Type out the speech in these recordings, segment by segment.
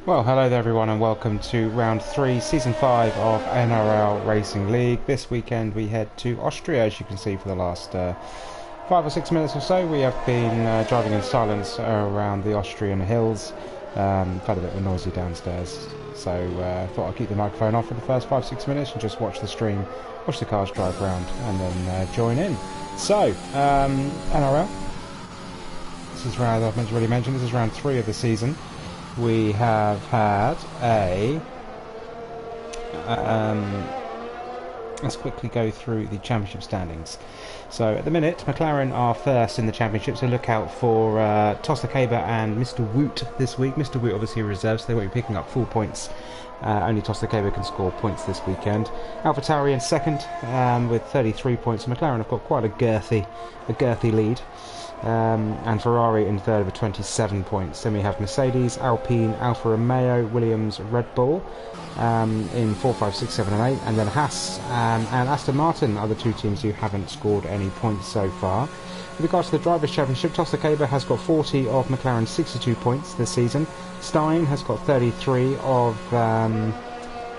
Well, hello there everyone and welcome to round 3, season 5 of NRL Racing League. This weekend we head to Austria, as you can see, for the last 5 or 6 minutes or so. We have been driving in silence around the Austrian hills. Felt a bit noisy downstairs, so thought I'd keep the microphone off for the first 5-6 minutes and just watch the stream, watch the cars drive around and then join in. So, NRL, this is round, I've already mentioned, this is round 3 of the season. We have had a let's quickly go through the championship standings. So at the minute McLaren are first in the championship, so look out for Tostakaba and Mr. Woot this week. Mr. Woot obviously reserves, so they won't be picking up full points. Only Tostakaba can score points this weekend. AlphaTauri in second with 33 points. McLaren have got quite a girthy lead. And Ferrari in third with 27 points. Then we have Mercedes, Alpine, Alfa Romeo, Williams, Red Bull in 4, 5, 6, 7 and 8, and then Haas and Aston Martin are the two teams who haven't scored any points so far. With regards to the Drivers' Championship, Tostakaba has got 40 of McLaren's 62 points this season. Stein has got 33 of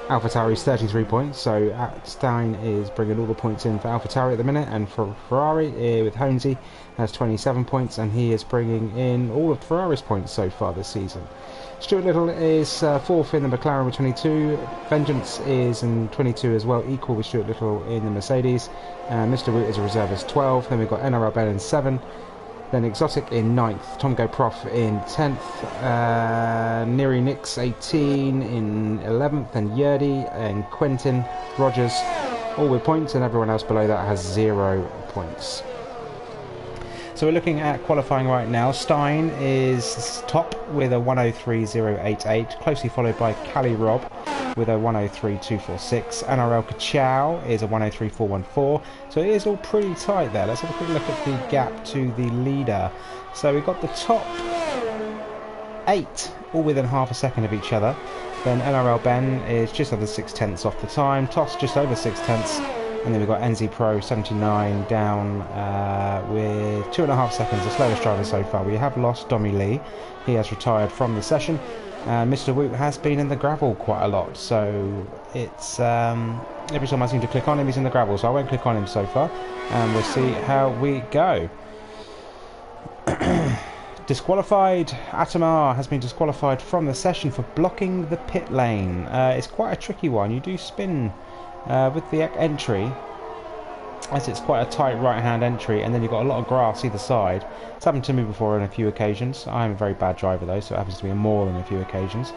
AlphaTauri's 33 points, so Stein is bringing all the points in for AlphaTauri at the minute, and for Ferrari with Honesy has 27 points, and he is bringing in all of Ferrari's points so far this season. Stuart Little is fourth in the McLaren with 22, Vengeance is in 22 as well, equal with Stuart Little in the Mercedes, and Mr. Woot is a reserve as 12, then we've got NRL Ben in 7, then Exotic in 9th, Tom Go Prof in 10th, Neri Nix 18 in 11th, and Yerdy and Quentin Rogers all with points, and everyone else below that has 0 points. So we're looking at qualifying right now. Stein is top with a 103.088, closely followed by Cali Rob with a 103.246. NRL Kachow is a 103.414. So it is all pretty tight there. Let's have a quick look at the gap to the leader. So we've got the top 8 all within half a second of each other. Then NRL Ben is just under 6/10 off the time. Toss just over 6/10. And then we've got NZ Pro 79 down with 2.5 seconds, the slowest driver so far. We have lost Domi Lee. He has retired from the session. Mr. Woot has been in the gravel quite a lot, so it's every time I seem to click on him he's in the gravel, so I won't click on him so far, and we'll see how we go. Disqualified, Atamar has been disqualified from the session for blocking the pit lane. It's quite a tricky one. You do spin with the entry, as it's quite a tight right hand entry, and then you've got a lot of grass either side. It's happened to me before on a few occasions. I'm a very bad driver though, so it happens to be more than a few occasions.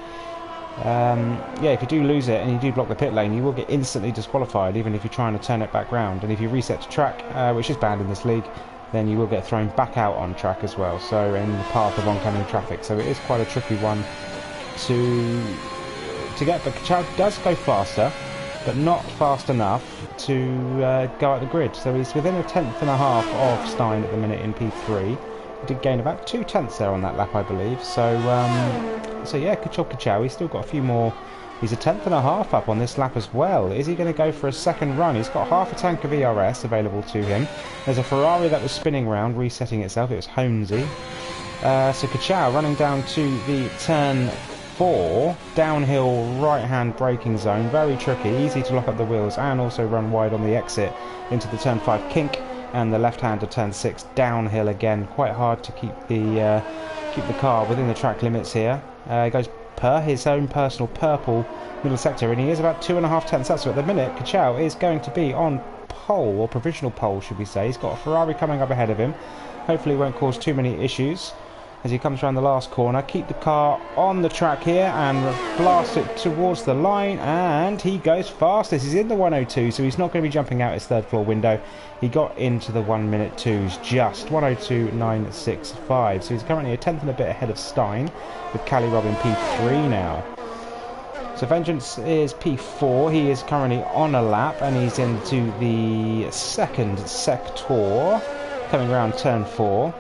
Yeah, if you do lose it and you do block the pit lane, you will get instantly disqualified, even if you're trying to turn it back round. And if you reset to track, which is banned in this league, then you will get thrown back out on track as well, so in the path of oncoming traffic. So it is quite a tricky one to get, but Kachow does go faster, but not fast enough to go out the grid. So he's within a 1/10.5 of Stein at the minute in P3. He did gain about 2/10 there on that lap, I believe. So yeah, good job Kachow. He's still got a few more. He's a 1/10.5 up on this lap as well. Is he going to go for a second run? He's got half a tank of ERS available to him. There's a Ferrari that was spinning round, resetting itself. It was Honesy. So Kachow running down to the turn 4, downhill right hand braking zone, very tricky, easy to lock up the wheels and also run wide on the exit into the turn 5 kink, and the left hand to turn 6 downhill again. Quite hard to keep the car within the track limits here. He goes per his own personal purple middle sector, and he is about 2.5 tenths. So at the minute Kachow is going to be on pole, or provisional pole should we say. He's got a Ferrari coming up ahead of him. Hopefully it won't cause too many issues as he comes around the last corner. Keep the car on the track here and blast it towards the line, and he goes fastest. He's in the 102, so he's not going to be jumping out his third floor window. He got into the 1 minute 2s just 102.965, so he's currently a 10th and a bit ahead of Stein, with Cali Rob in P3 now. So Vengeance is P4. He is currently on a lap, and he's into the second sector, coming around turn 4.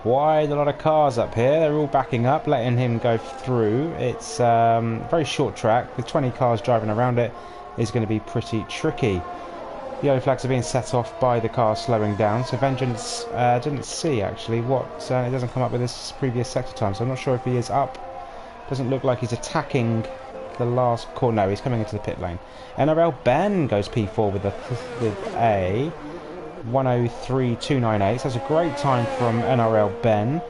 Quite a lot of cars up here. They're all backing up, letting him go through. It's very short track with 20 cars driving around it. Is going to be pretty tricky. The yellow flags are being set off by the car slowing down, so Vengeance didn't see actually what, it doesn't come up with his previous sector time, so I'm not sure if he is up. Doesn't look like he's attacking the last corner. No, he's coming into the pit lane. NRL Ben goes P4 with a 103.298, so that's a great time from NRL Ben.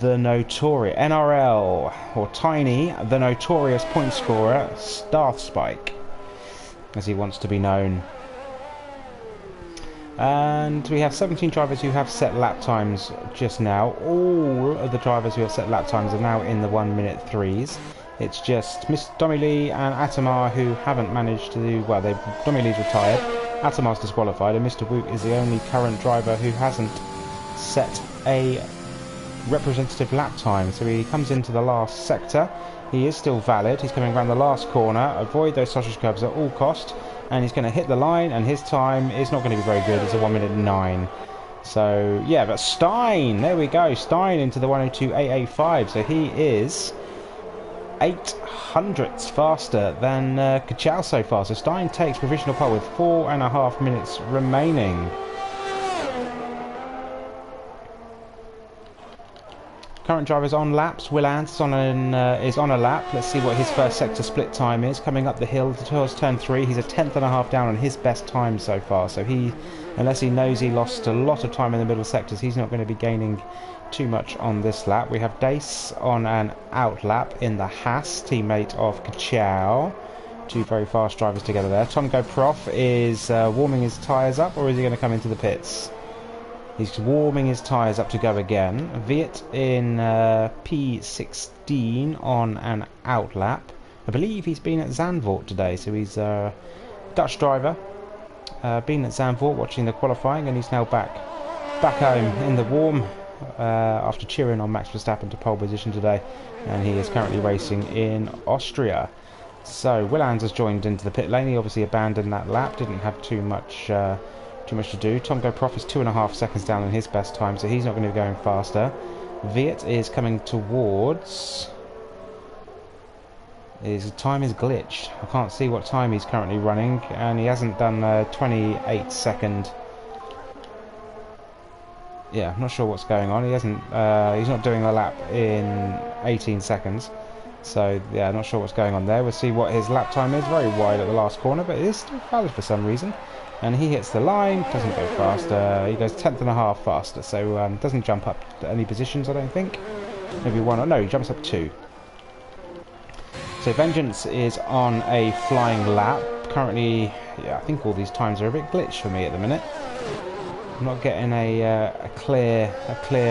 The notorious NRL, or Tiny, the notorious point scorer, Starth Spike, as he wants to be known. And we have 17 drivers who have set lap times just now. All of the drivers who have set lap times are now in the 1 minute 3s. It's just Miss Dommy Lee and Atamar who haven't managed to do well. Dommy Lee's retired, Atamar's disqualified, and Mr. Woot is the only current driver who hasn't set a representative lap time. So he comes into the last sector. He is still valid. He's coming around the last corner. Avoid those sausage curbs at all cost. And he's going to hit the line, and his time is not going to be very good. It's a 1 minute 9. So yeah, but Stein, there we go. Stein into the 102.885. So he is 0.08 faster than Kachal so far. So Stein takes provisional pole with 4.5 minutes remaining. Current drivers on laps. Will Ant is on a lap. Let's see what his first sector split time is. Coming up the hill towards turn 3, he's a 1/10.5 down on his best time so far. So he, unless he knows he lost a lot of time in the middle sectors, he's not going to be gaining too much on this lap. We have Dace on an out lap in the Haas, teammate of Kachau. Two very fast drivers together there. Tomgo Prof is warming his tyres up, or is he going to come into the pits? He's warming his tyres up to go again. Viet in P16 on an out lap. I believe he's been at Zandvoort today, so he's a Dutch driver. Been at Zandvoort watching the qualifying, and he's now back home in the warm after cheering on Max Verstappen to pole position today, and he is currently racing in Austria. So Willands has joined into the pit lane. He obviously abandoned that lap, didn't have too much to do. Tomgo Prof is 2.5 seconds down on his best time, so he's not going to be going faster. Viet is coming towards... His time is glitched. I can't see what time he's currently running, and he hasn't done a 28 second... Yeah, I'm not sure what's going on. He hasn't. He's not doing the lap in 18 seconds. So yeah, not sure what's going on there. We'll see what his lap time is. Very wide at the last corner, but it is still valid for some reason. And he hits the line, doesn't go faster. He goes 1/10.5 faster, so doesn't jump up to any positions, I don't think. Maybe one, or no, he jumps up 2. So Vengeance is on a flying lap. Currently, yeah, I think all these times are a bit glitched for me at the minute. I'm not getting a clear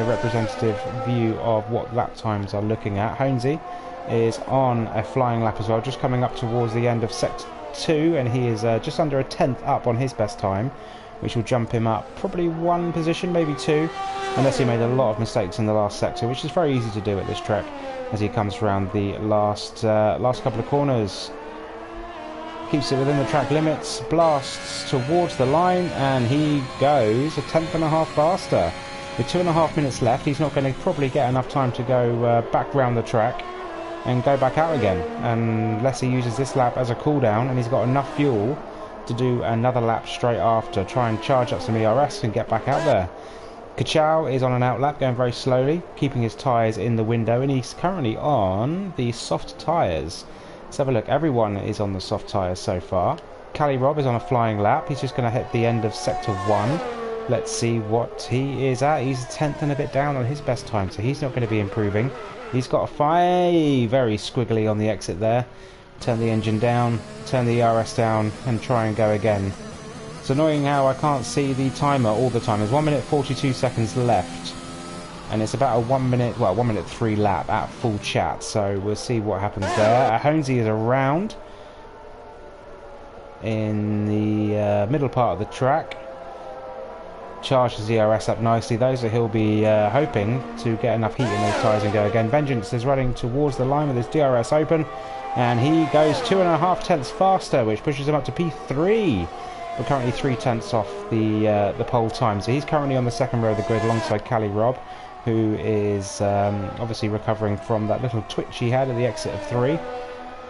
representative view of what lap times are looking at. Honesy is on a flying lap as well, just coming up towards the end of sector 2, and he is just under a 10th up on his best time, which will jump him up probably 1 position, maybe 2, unless he made a lot of mistakes in the last sector, which is very easy to do at this track as he comes around the last couple of corners. Keeps it within the track limits, blasts towards the line, and he goes a 10.5 faster. With 2.5 minutes left, he's not going to probably get enough time to go back round the track and go back out again, unless he uses this lap as a cool down, and he's got enough fuel to do another lap straight after, try and charge up some ERS and get back out there. Kachau is on an out lap, going very slowly, keeping his tyres in the window, and he's currently on the soft tyres. Let's have a look. Everyone is on the soft tyres so far. Cali Rob is on a flying lap. He's just going to hit the end of sector 1. Let's see what he is at. He's 10th and a bit down on his best time, so he's not going to be improving. He's got a 5, very squiggly on the exit there. Turn the engine down, turn the ERS down, and try and go again. It's annoying how I can't see the timer all the time. There's 1 minute 42 seconds left, and it's about a 1 minute 3 lap at full chat, so we'll see what happens there. Honesy is around in the middle part of the track. Charges the ERS up nicely though, so he'll be hoping to get enough heat in those tyres and go again. Vengeance is running towards the line with his DRS open, and he goes 2.5 tenths faster, which pushes him up to P3. We're currently 3 tenths off the pole time, so he's currently on the second row of the grid alongside Cali Rob, who is obviously recovering from that little twitch he had at the exit of 3.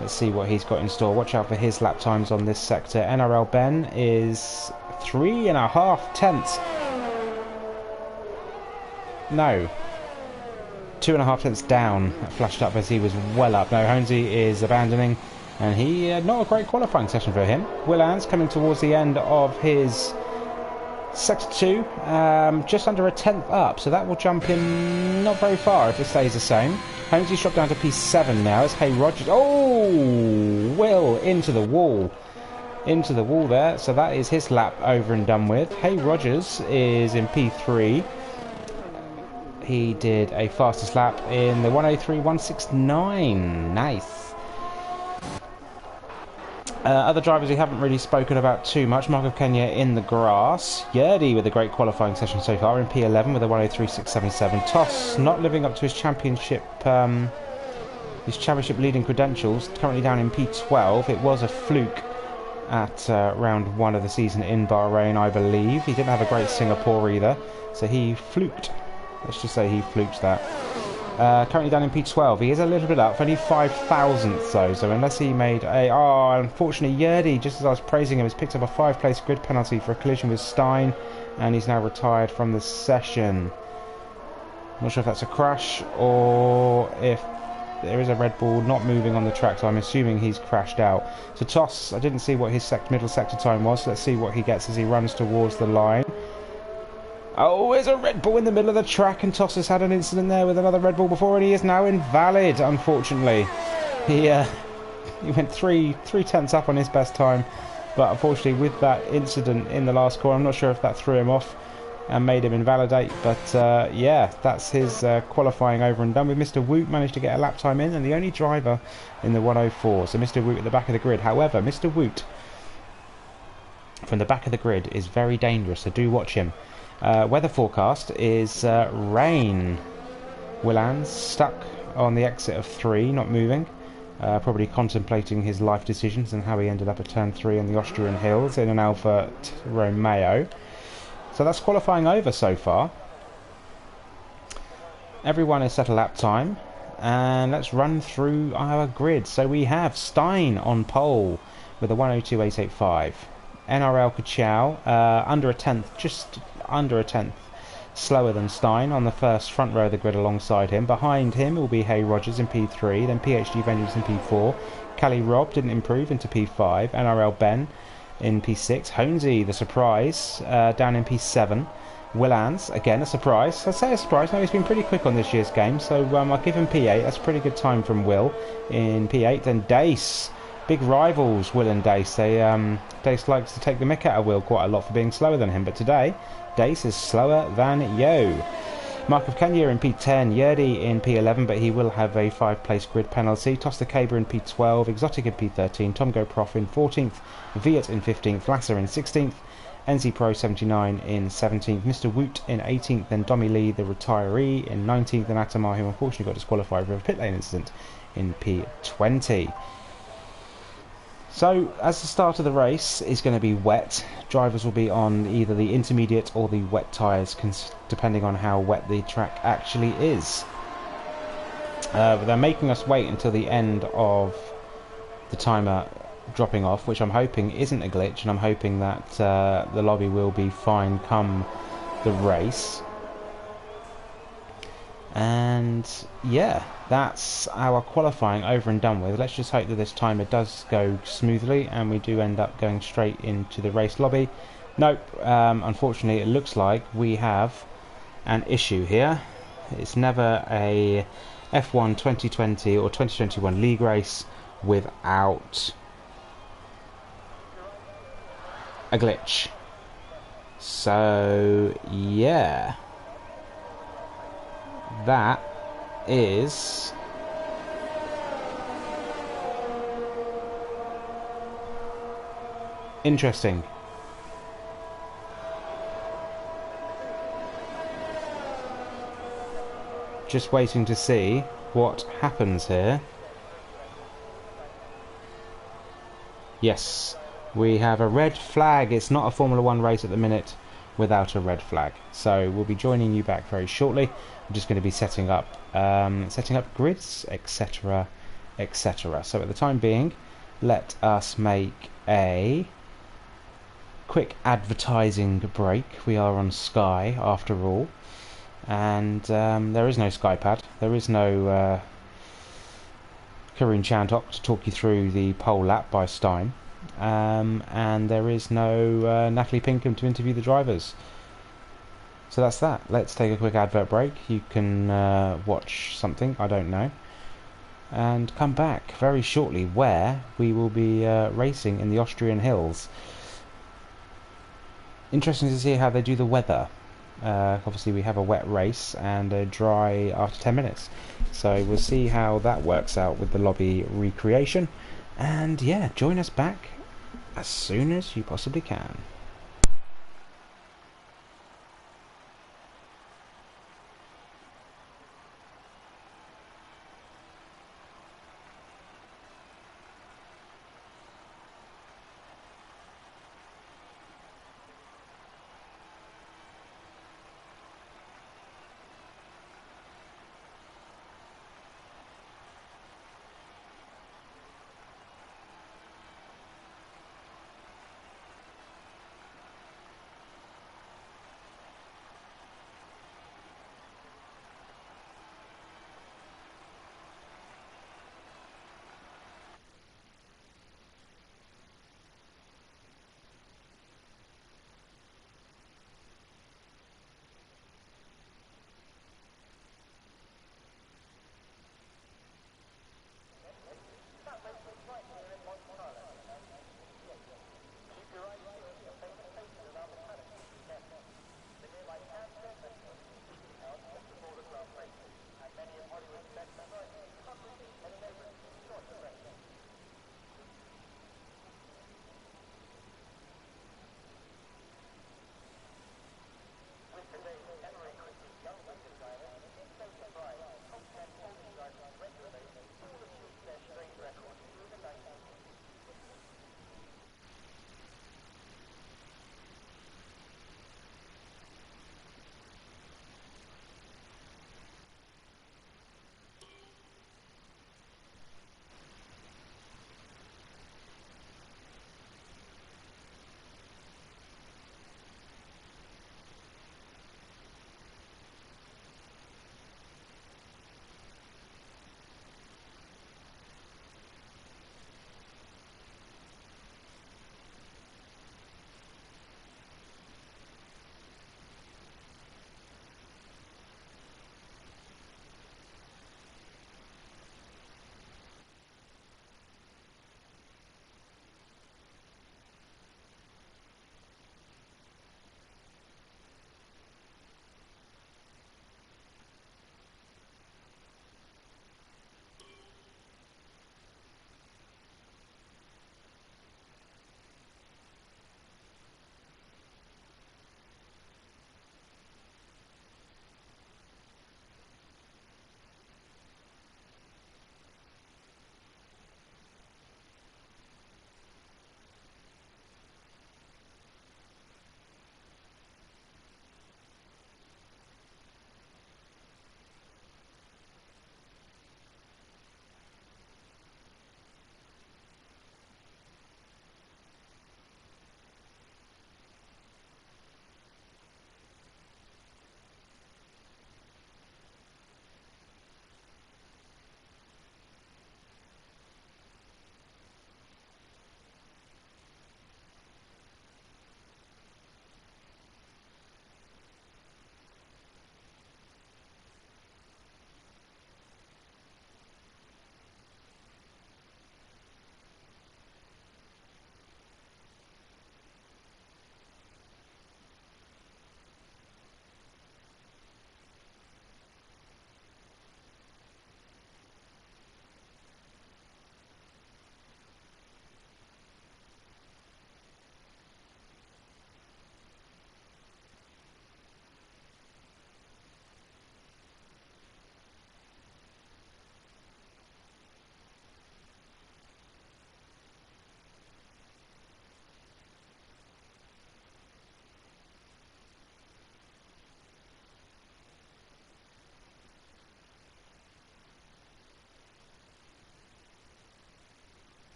Let's see what he's got in store. Watch out for his lap times on this sector. NRL Ben is 3.5 tenths. No. 2.5 tenths down. That flashed up as he was well up. No, Honesy is abandoning. And he, not a great qualifying session for him. Willans coming towards the end of his Sector 2, just under a tenth up, so that will jump him not very far if it stays the same. Holmesy's dropped down to P7 now. It's Hay Rogers. Oh, Will into the wall. Into the wall there, so that is his lap over and done with. Hay Rogers is in P3. He did a fastest lap in the 1:03.169. Nice. Other drivers we haven't really spoken about too much. Mark of Kenya in the grass. Yerdy with a great qualifying session so far in P11 with a 1:03.677. Toss not living up to his championship leading credentials. Currently down in P12. It was a fluke at round 1 of the season in Bahrain, I believe. He didn't have a great Singapore either, so he fluked. Let's just say he fluked that. Currently down in P12. He is a little bit up, only 5 thousandths though, so unless he made a... Oh, unfortunately, Yerdy, just as I was praising him, has picked up a 5-place grid penalty for a collision with Stein, and he's now retired from the session. Not sure if that's a crash, or if there is a Red Bull not moving on the track, so I'm assuming he's crashed out. So Toss, I didn't see what his middle sector time was, so let's see what he gets as he runs towards the line. Oh, there's a Red Bull in the middle of the track, and Toss has had an incident there with another Red Bull before, and he is now invalid, unfortunately. He went three tenths up on his best time, but unfortunately with that incident in the last corner, I'm not sure if that threw him off and made him invalidate, but yeah, that's his qualifying over and done with. Mr. Woot managed to get a lap time in, and the only driver in the 1:04, so Mr. Woot at the back of the grid. However, Mr. Woot from the back of the grid is very dangerous, so do watch him. Weather forecast is rain. Willans stuck on the exit of 3, not moving, probably contemplating his life decisions and how he ended up at turn 3 on the Austrian hills in an Alfa Romeo. So that's qualifying over so far. Everyone is set a lap time, and let's run through our grid. So we have Stein on pole with a 1:02.885. NRL Kachow under a tenth, just under a tenth slower than Stein on the first front row of the grid alongside him. Behind him will be Hay Rogers in P3, then PhD Vengeance in P4. Cali Rob didn't improve into P5. NRL Ben in P6. Honesy, the surprise, down in P7. Willans, again a surprise. I'd say a surprise. No, he's been pretty quick on this year's game, so I'll give him P8. That's a pretty good time from Will in P8. Then Dace. Big rivals, Will and Dace. Dace likes to take the mick out of Will quite a lot for being slower than him, but today Dace is slower than Yo. Mark of Kenya in P10, Yerdy in P11, but he will have a 5-place grid penalty. Toss the Caber in P12, Exotic in P13, Tom Go Prof in 14th, Viet in 15th, Lasser in 16th, NZ Pro 79 in 17th, Mr. Woot in 18th, then Dommy Lee, the retiree, in 19th, and Atamar, who unfortunately got disqualified for a pit lane incident, in P20. So, as the start of the race is going to be wet, drivers will be on either the intermediate or the wet tyres, depending on how wet the track actually is. But they're making us wait until the end of the timer dropping off, which I'm hoping isn't a glitch, and I'm hoping that the lobby will be fine come the race. And yeah, that's our qualifying over and done with. Let's just hope that this timer does go smoothly and we do end up going straight into the race lobby. Nope, unfortunately it looks like we have an issue here. It's never a F1 2020 or 2021 league race without a glitch. So yeah, that is interesting. Just waiting to see what happens here. Yes, we have a red flag. It's not a Formula 1 race at the minute without a red flag. So we'll be joining you back very shortly. I'm just going to be setting up grids, etc, etc. So at the time being, let us make a quick advertising break. We are on Sky after all, and there is no Skypad. There is no Karun Chandhok to talk you through the pole lap by Stein, and there is no Natalie Pinkham to interview the drivers. So that's that. Let's take a quick advert break. You can watch something, I don't know, and come back very shortly where we will be racing in the Austrian hills. Interesting to see how they do the weather. Obviously we have a wet race and a dry after 10 minutes, so we'll see how that works out with the lobby recreation. And yeah, join us back as soon as you possibly can.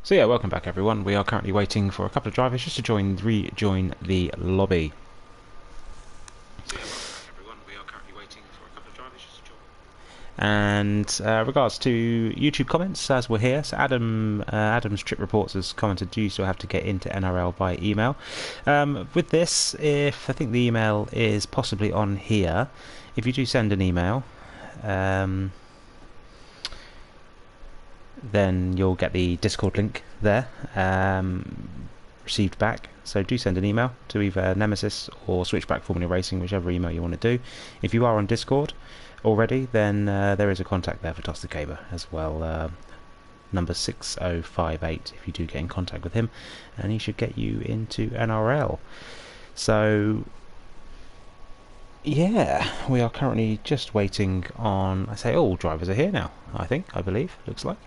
So yeah, welcome back everyone. We are currently waiting for a couple of drivers just to rejoin the lobby. And regards to YouTube comments, as we're here, so Adam's trip reports has commented, you still have to get into NRL by email. With this, if I think the email is possibly on here, if you do send an email, then you'll get the Discord link there received back. So do send an email to either Nemesis or Switchback Formula Racing, whichever email you want to do. If you are on Discord already, then there is a contact there for Toss Caber as well, number 6058, if you do get in contact with him, and he should get you into NRL. So yeah, we are currently just waiting on, I say all drivers are here now, I believe, looks like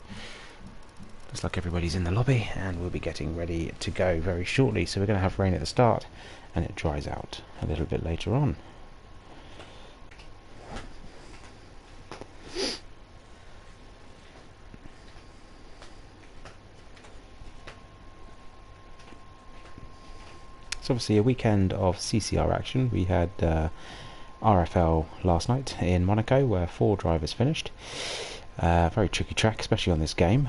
everybody's in the lobby, and we'll be getting ready to go very shortly. So we're going to have rain at the start and it dries out a little bit later on. It's obviously a weekend of CCR action. We had RFL last night in Monaco where 4 drivers finished. Very tricky track, especially on this game.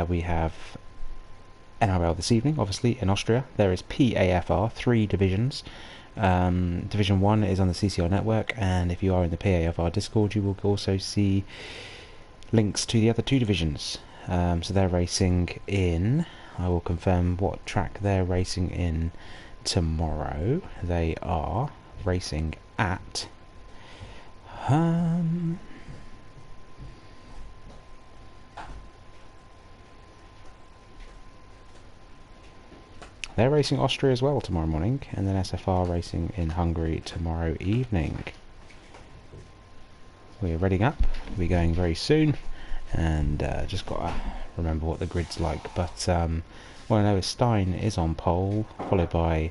We have NRL this evening, obviously, in Austria. There is PAFR, 3 divisions. Division 1 is on the CCR network, and if you are in the PAFR Discord, you will also see links to the other 2 divisions. So they're racing in, I will confirm what track they're racing in tomorrow. They are racing at they're racing Austria as well tomorrow morning, and then SFR racing in Hungary tomorrow evening. We're readying up, we'll be going very soon, and just got to remember what the grid's like. But what I know is Stein is on pole, followed by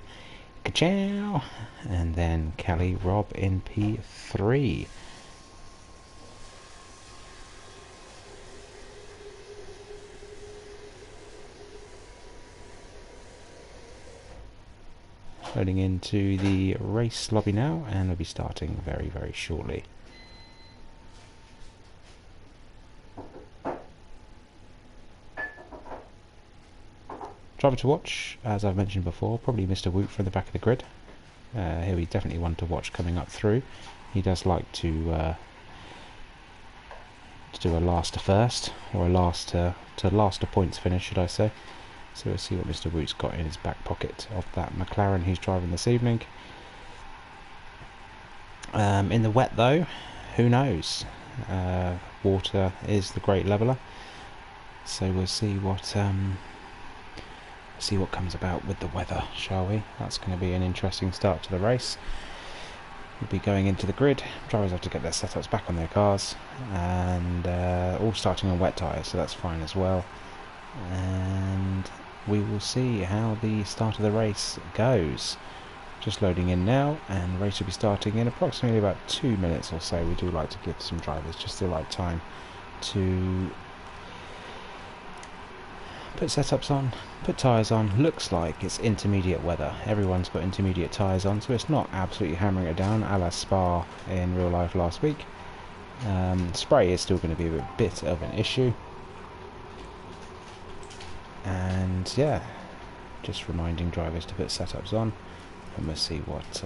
Kachow, and then Kelly Rob in P3. Loading into the race lobby now, and we'll be starting very, very shortly. Driver to watch, as I've mentioned before, probably Mr. Woot from the back of the grid. He'll be definitely one to watch coming up through. He does like to do a last to first, or a last to points finish, should I say. So we'll see what Mr. Woot's got in his back pocket of that McLaren he's driving this evening. In the wet though, who knows? Water is the great leveller. So we'll see what comes about with the weather, shall we? That's going to be an interesting start to the race. We'll be going into the grid. Drivers have to get their setups back on their cars, and all starting on wet tyres, so that's fine as well. And we will see how the start of the race goes. Just loading in now, and the race will be starting in approximately about 2 minutes or so. We do like to give some drivers just the right time to put setups on, put tyres on. Looks like it's intermediate weather. Everyone's got intermediate tyres on, so it's not absolutely hammering it down a la Spa in real life last week. Spray is still going to be a bit of an issue. And yeah, just reminding drivers to put setups on, and we'll see what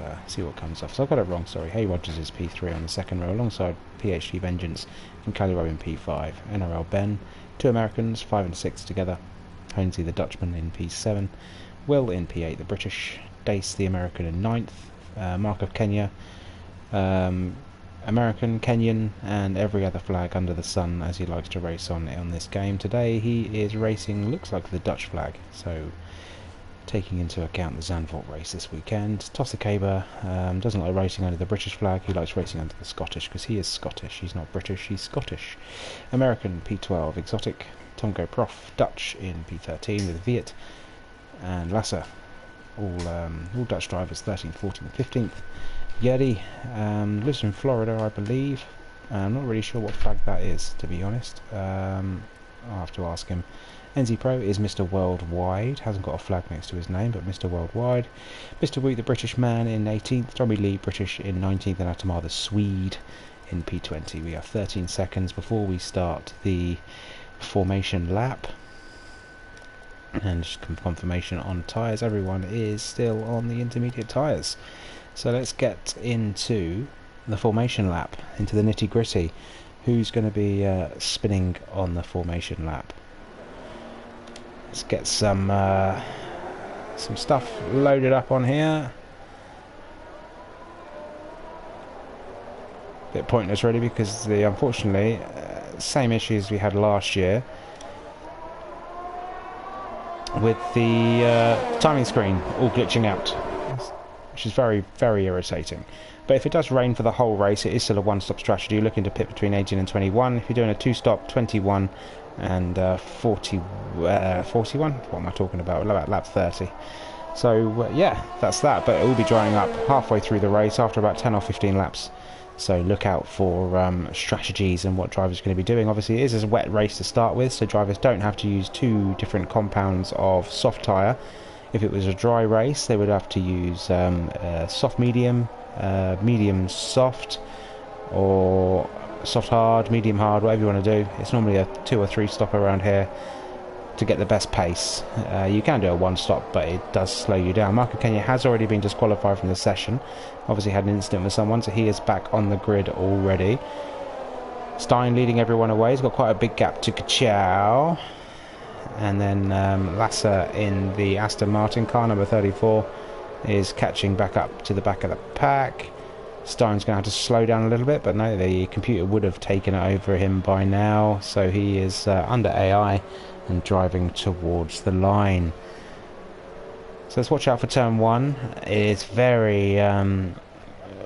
comes off. So I've got it wrong, sorry. Hay Rogers is P3 on the second row, alongside PhD Vengeance and Cali Rowe in P5. NRL Ben, 2 Americans, 5 and 6 together. Honesy the Dutchman in P7. Will in P8, the British. Dace the American in 9th. Mark of Kenya, American, Kenyan, and every other flag under the sun, as he likes to race on this game. Today he is racing, looks like the Dutch flag, so taking into account the Zandvoort race this weekend. Toss the Caber doesn't like racing under the British flag, he likes racing under the Scottish, because he is Scottish, he's not British, he's Scottish. American P12, Exotic. Tongo Prof, Dutch in P13 with Viet and Lasser, all Dutch drivers, 13th, 14th, 15th. Yeti lives in Florida, I believe. I'm not really sure what flag that is, to be honest. I'll have to ask him. NZ Pro is Mr. Worldwide, hasn't got a flag next to his name, but Mr. Worldwide. Mr. Woot, the British man, in 18th. Tommy Lee, British, in 19th, and Atamar, the Swede, in P20. We have 13 seconds before we start the formation lap. And just confirmation on tyres, everyone is still on the intermediate tyres. So let's get into the formation lap, into the nitty gritty. Who's going to be spinning on the formation lap? Let's get some stuff loaded up on here. Bit pointless really, because the unfortunately same issues we had last year with the timing screen all glitching out, which is very, very irritating. But if it does rain for the whole race, it is still a one-stop strategy. You're looking to pit between 18 and 21. If you're doing a two-stop, 21 and 41. What am I talking about? Lap 30. So yeah, that's that. But it will be drying up halfway through the race after about 10 or 15 laps. So look out for strategies and what drivers are going to be doing. Obviously, it is a wet race to start with, so drivers don't have to use two different compounds of soft tyre. If it was a dry race, they would have to use soft medium, medium soft, or soft hard, medium hard, whatever you want to do. It's normally a 2 or 3 stop around here to get the best pace. You can do a one stop, but it does slow you down. Marco Kenya has already been disqualified from the session. Obviously had an incident with someone, so he is back on the grid already. Stein leading everyone away. He's got quite a big gap to Kachow. And then Lasser in the Aston Martin car, number 34, is catching back up to the back of the pack. Stein's going to have to slow down a little bit, but no, the computer would have taken it over him by now, so he is under AI and driving towards the line. So let's watch out for turn 1. It's very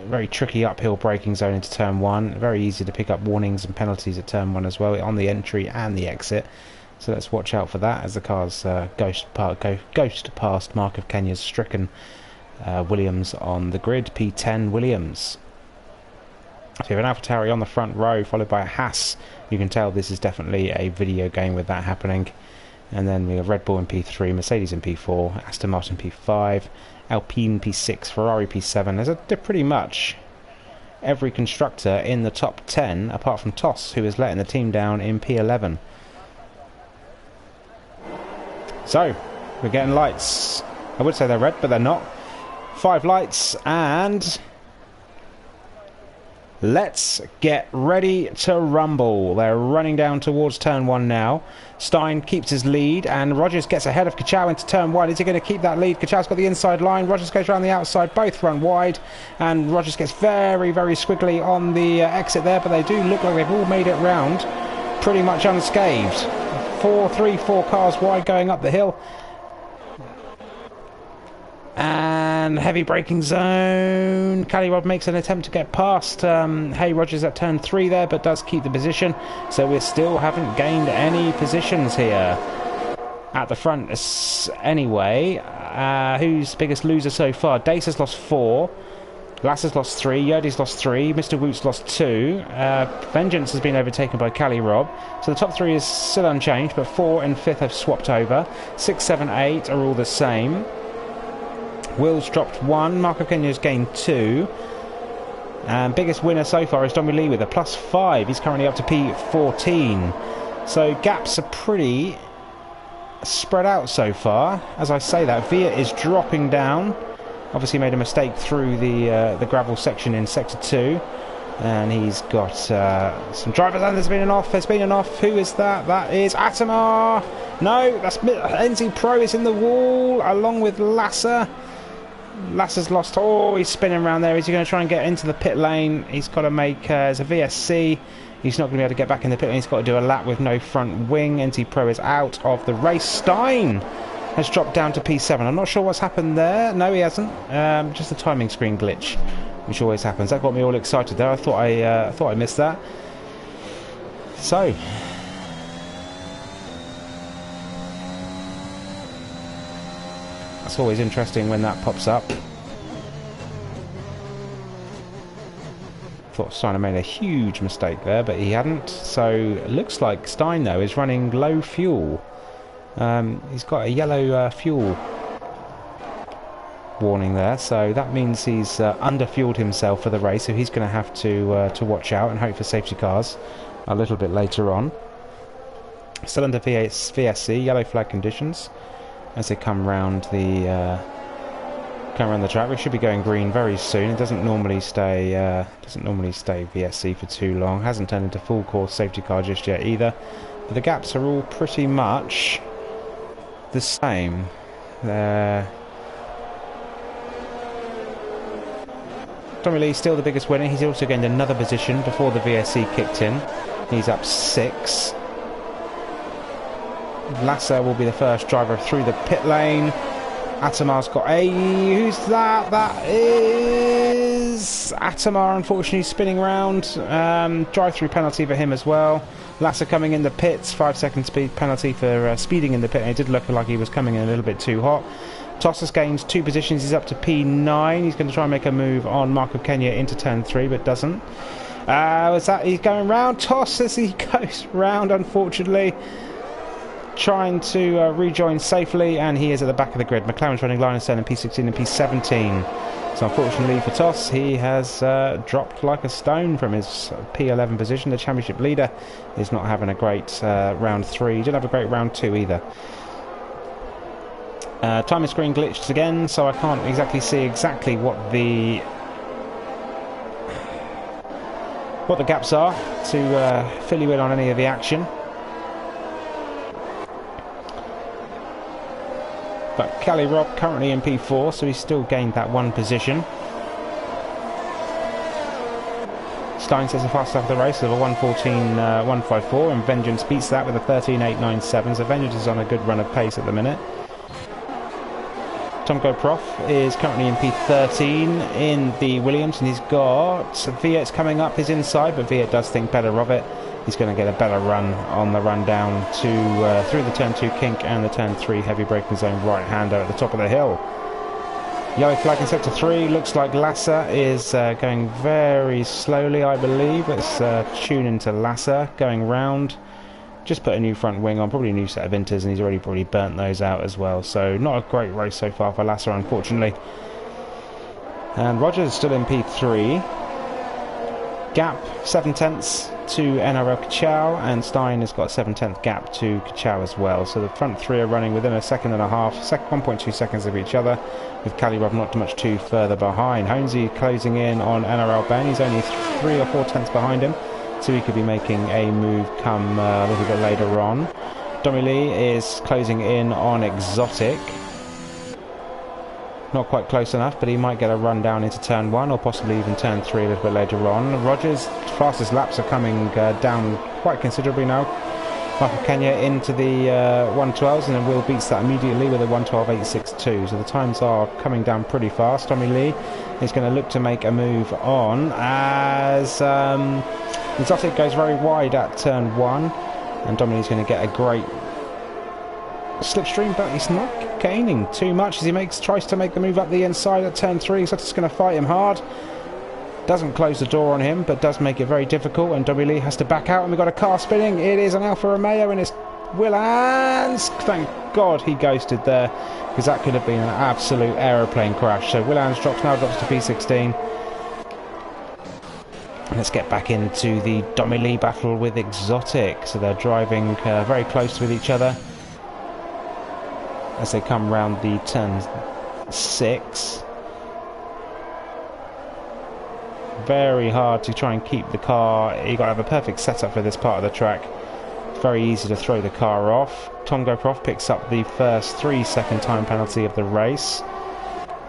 very tricky uphill braking zone into turn 1. Very easy to pick up warnings and penalties at turn 1 as well, on the entry and the exit. So let's watch out for that as the cars ghost past Mark of Kenya's stricken Williams on the grid. P10 Williams. So you have an AlphaTauri on the front row, followed by a Haas. You can tell this is definitely a video game with that happening. And then we have Red Bull in P3, Mercedes in P4, Aston Martin P5, Alpine P6, Ferrari P7. There's pretty much every constructor in the top 10, apart from Toss, who is letting the team down in P11. So, we're getting lights. I would say they're red, but they're not. 5 lights, and let's get ready to rumble. They're running down towards turn 1 now. Stein keeps his lead, and Rogers gets ahead of Kachow into turn 1. Is he going to keep that lead? Kachow's got the inside line. Rogers goes around the outside. Both run wide, and Rogers gets very, very squiggly on the exit there, but they do look like they've all made it round pretty much unscathed. 4 cars wide going up the hill. And heavy braking zone. Cali Rob makes an attempt to get past Hey Rogers at turn 3 there, but does keep the position. So we still haven't gained any positions here at the front anyway. Who's the biggest loser so far? Dace has lost 4. Lasser's lost 3, Yerdy's lost 3, Mr. Woot's lost 2, Vengeance has been overtaken by Cali Rob, so the top 3 is still unchanged, but 4 and 5th have swapped over, 6, 7, 8 are all the same. Will's dropped 1, Marco Kenya's gained 2, and biggest winner so far is Tommy Lee with a +5, he's currently up to P14, so gaps are pretty spread out so far. As I say that, Via is dropping down. Obviously made a mistake through the gravel section in sector 2, and he's got some drivers, and there's been an off. Who is that? That is Atamar. No, that's NZ Pro is in the wall along with Lasser. Lasser's lost. Oh, he's spinning around there. Is he going to try and get into the pit lane? He's got to make as a VSC. He's not going to be able to get back in the pit lane. He's got to do a lap with no front wing. NZ Pro is out of the race. Stein has dropped down to P7. I'm not sure what's happened there. No, he hasn't. Just a timing screen glitch, which always happens. That got me all excited there. I thought I missed that. So that's always interesting when that pops up. Thought Steiner made a huge mistake there, but he hadn't. So it looks like Stein though is running low fuel. He's got a yellow fuel warning there, so that means he's under-fueled himself for the race, so he's going to have to watch out and hope for safety cars a little bit later on. Still under VSC, yellow flag conditions as they come round the track. We should be going green very soon. It doesn't normally stay VSC for too long. Hasn't turned into full course safety car just yet either. But the gaps are all pretty much the same. Tommy Lee still the biggest winner. He's also gained another position before the VSC kicked in. He's up 6. Lasser will be the first driver through the pit lane. Atamar's got a... Who's that? That is... Atamar, unfortunately, spinning round. Drive-through penalty for him as well. Lasser coming in the pits. 5-second speed penalty for speeding in the pit. And it did look like he was coming in a little bit too hot. Toss has gained 2 positions. He's up to P9. He's going to try and make a move on Mark of Kenya into turn 3, but doesn't. Was that... He's going round. Toss as he goes round, unfortunately. Trying to rejoin safely, and he is at the back of the grid. McLaren's running line of 7 in P16 and P17. So unfortunately for Toss, he has dropped like a stone from his P11 position. The championship leader is not having a great round 3. He didn't have a great round 2 either. Timing screen glitched again, so I can't exactly see exactly what the gaps are to fill you in on any of the action. But Kelly Robb currently in P4, so he's still gained that 1 position. Stein says the fastest half of the race of a 1:14.154, and Vengeance beats that with a 13.897. So Vengeance is on a good run of pace at the minute. Tom Goprof is currently in P13 in the Williams, and he's got Viet's coming up his inside, but Viet does think better of it. He's going to get a better run on the run down to through the turn 2 kink and the turn 3 heavy braking zone right-hander at the top of the hill. Yellow flag in sector 3. Looks like Lasser is going very slowly, I believe. Let's tune into Lasser going round. Just put a new front wing on, probably a new set of inters, and he's already probably burnt those out as well. So not a great race so far for Lasser, unfortunately. And Rogers still in P3. Gap 7/10 to NRL Kachow, and Stein has got a 7/10 gap to Kachow as well. So the front 3 are running within a second and a half, 1.2 seconds of each other, with Kalirov not much too further behind. Holmesy closing in on NRL Ben. He's only 3 or 4 tenths behind him, so he could be making a move come a little bit later on. Domi Lee is closing in on Exotic. Not quite close enough, but he might get a run down into turn 1 or possibly even turn 3 a little bit later on. Rogers' fastest laps are coming down quite considerably now. Michael Kenya into the 112s, and then Will beats that immediately with a 112.862. So the times are coming down pretty fast. Tommy Lee is going to look to make a move on as Exotic goes very wide at turn 1, and Tommy Lee's going to get a great slipstream, but he's not gaining too much as he tries to make the move up the inside at turn 3. So just going to fight him hard. Doesn't close the door on him, but does make it very difficult, and W. Lee has to back out, and we've got a car spinning. It is an Alfa Romeo, and it's Willans. Thank God he ghosted there, because that could have been an absolute aeroplane crash. So Willans now drops to P16. Let's get back into the Domi Lee battle with Exotic. So they're driving very close with each other as they come round the turn 6. Very hard to try and keep the car. You've got to have a perfect setup for this part of the track. It's very easy to throw the car off. Tom Goprof picks up the first 3-second time penalty of the race,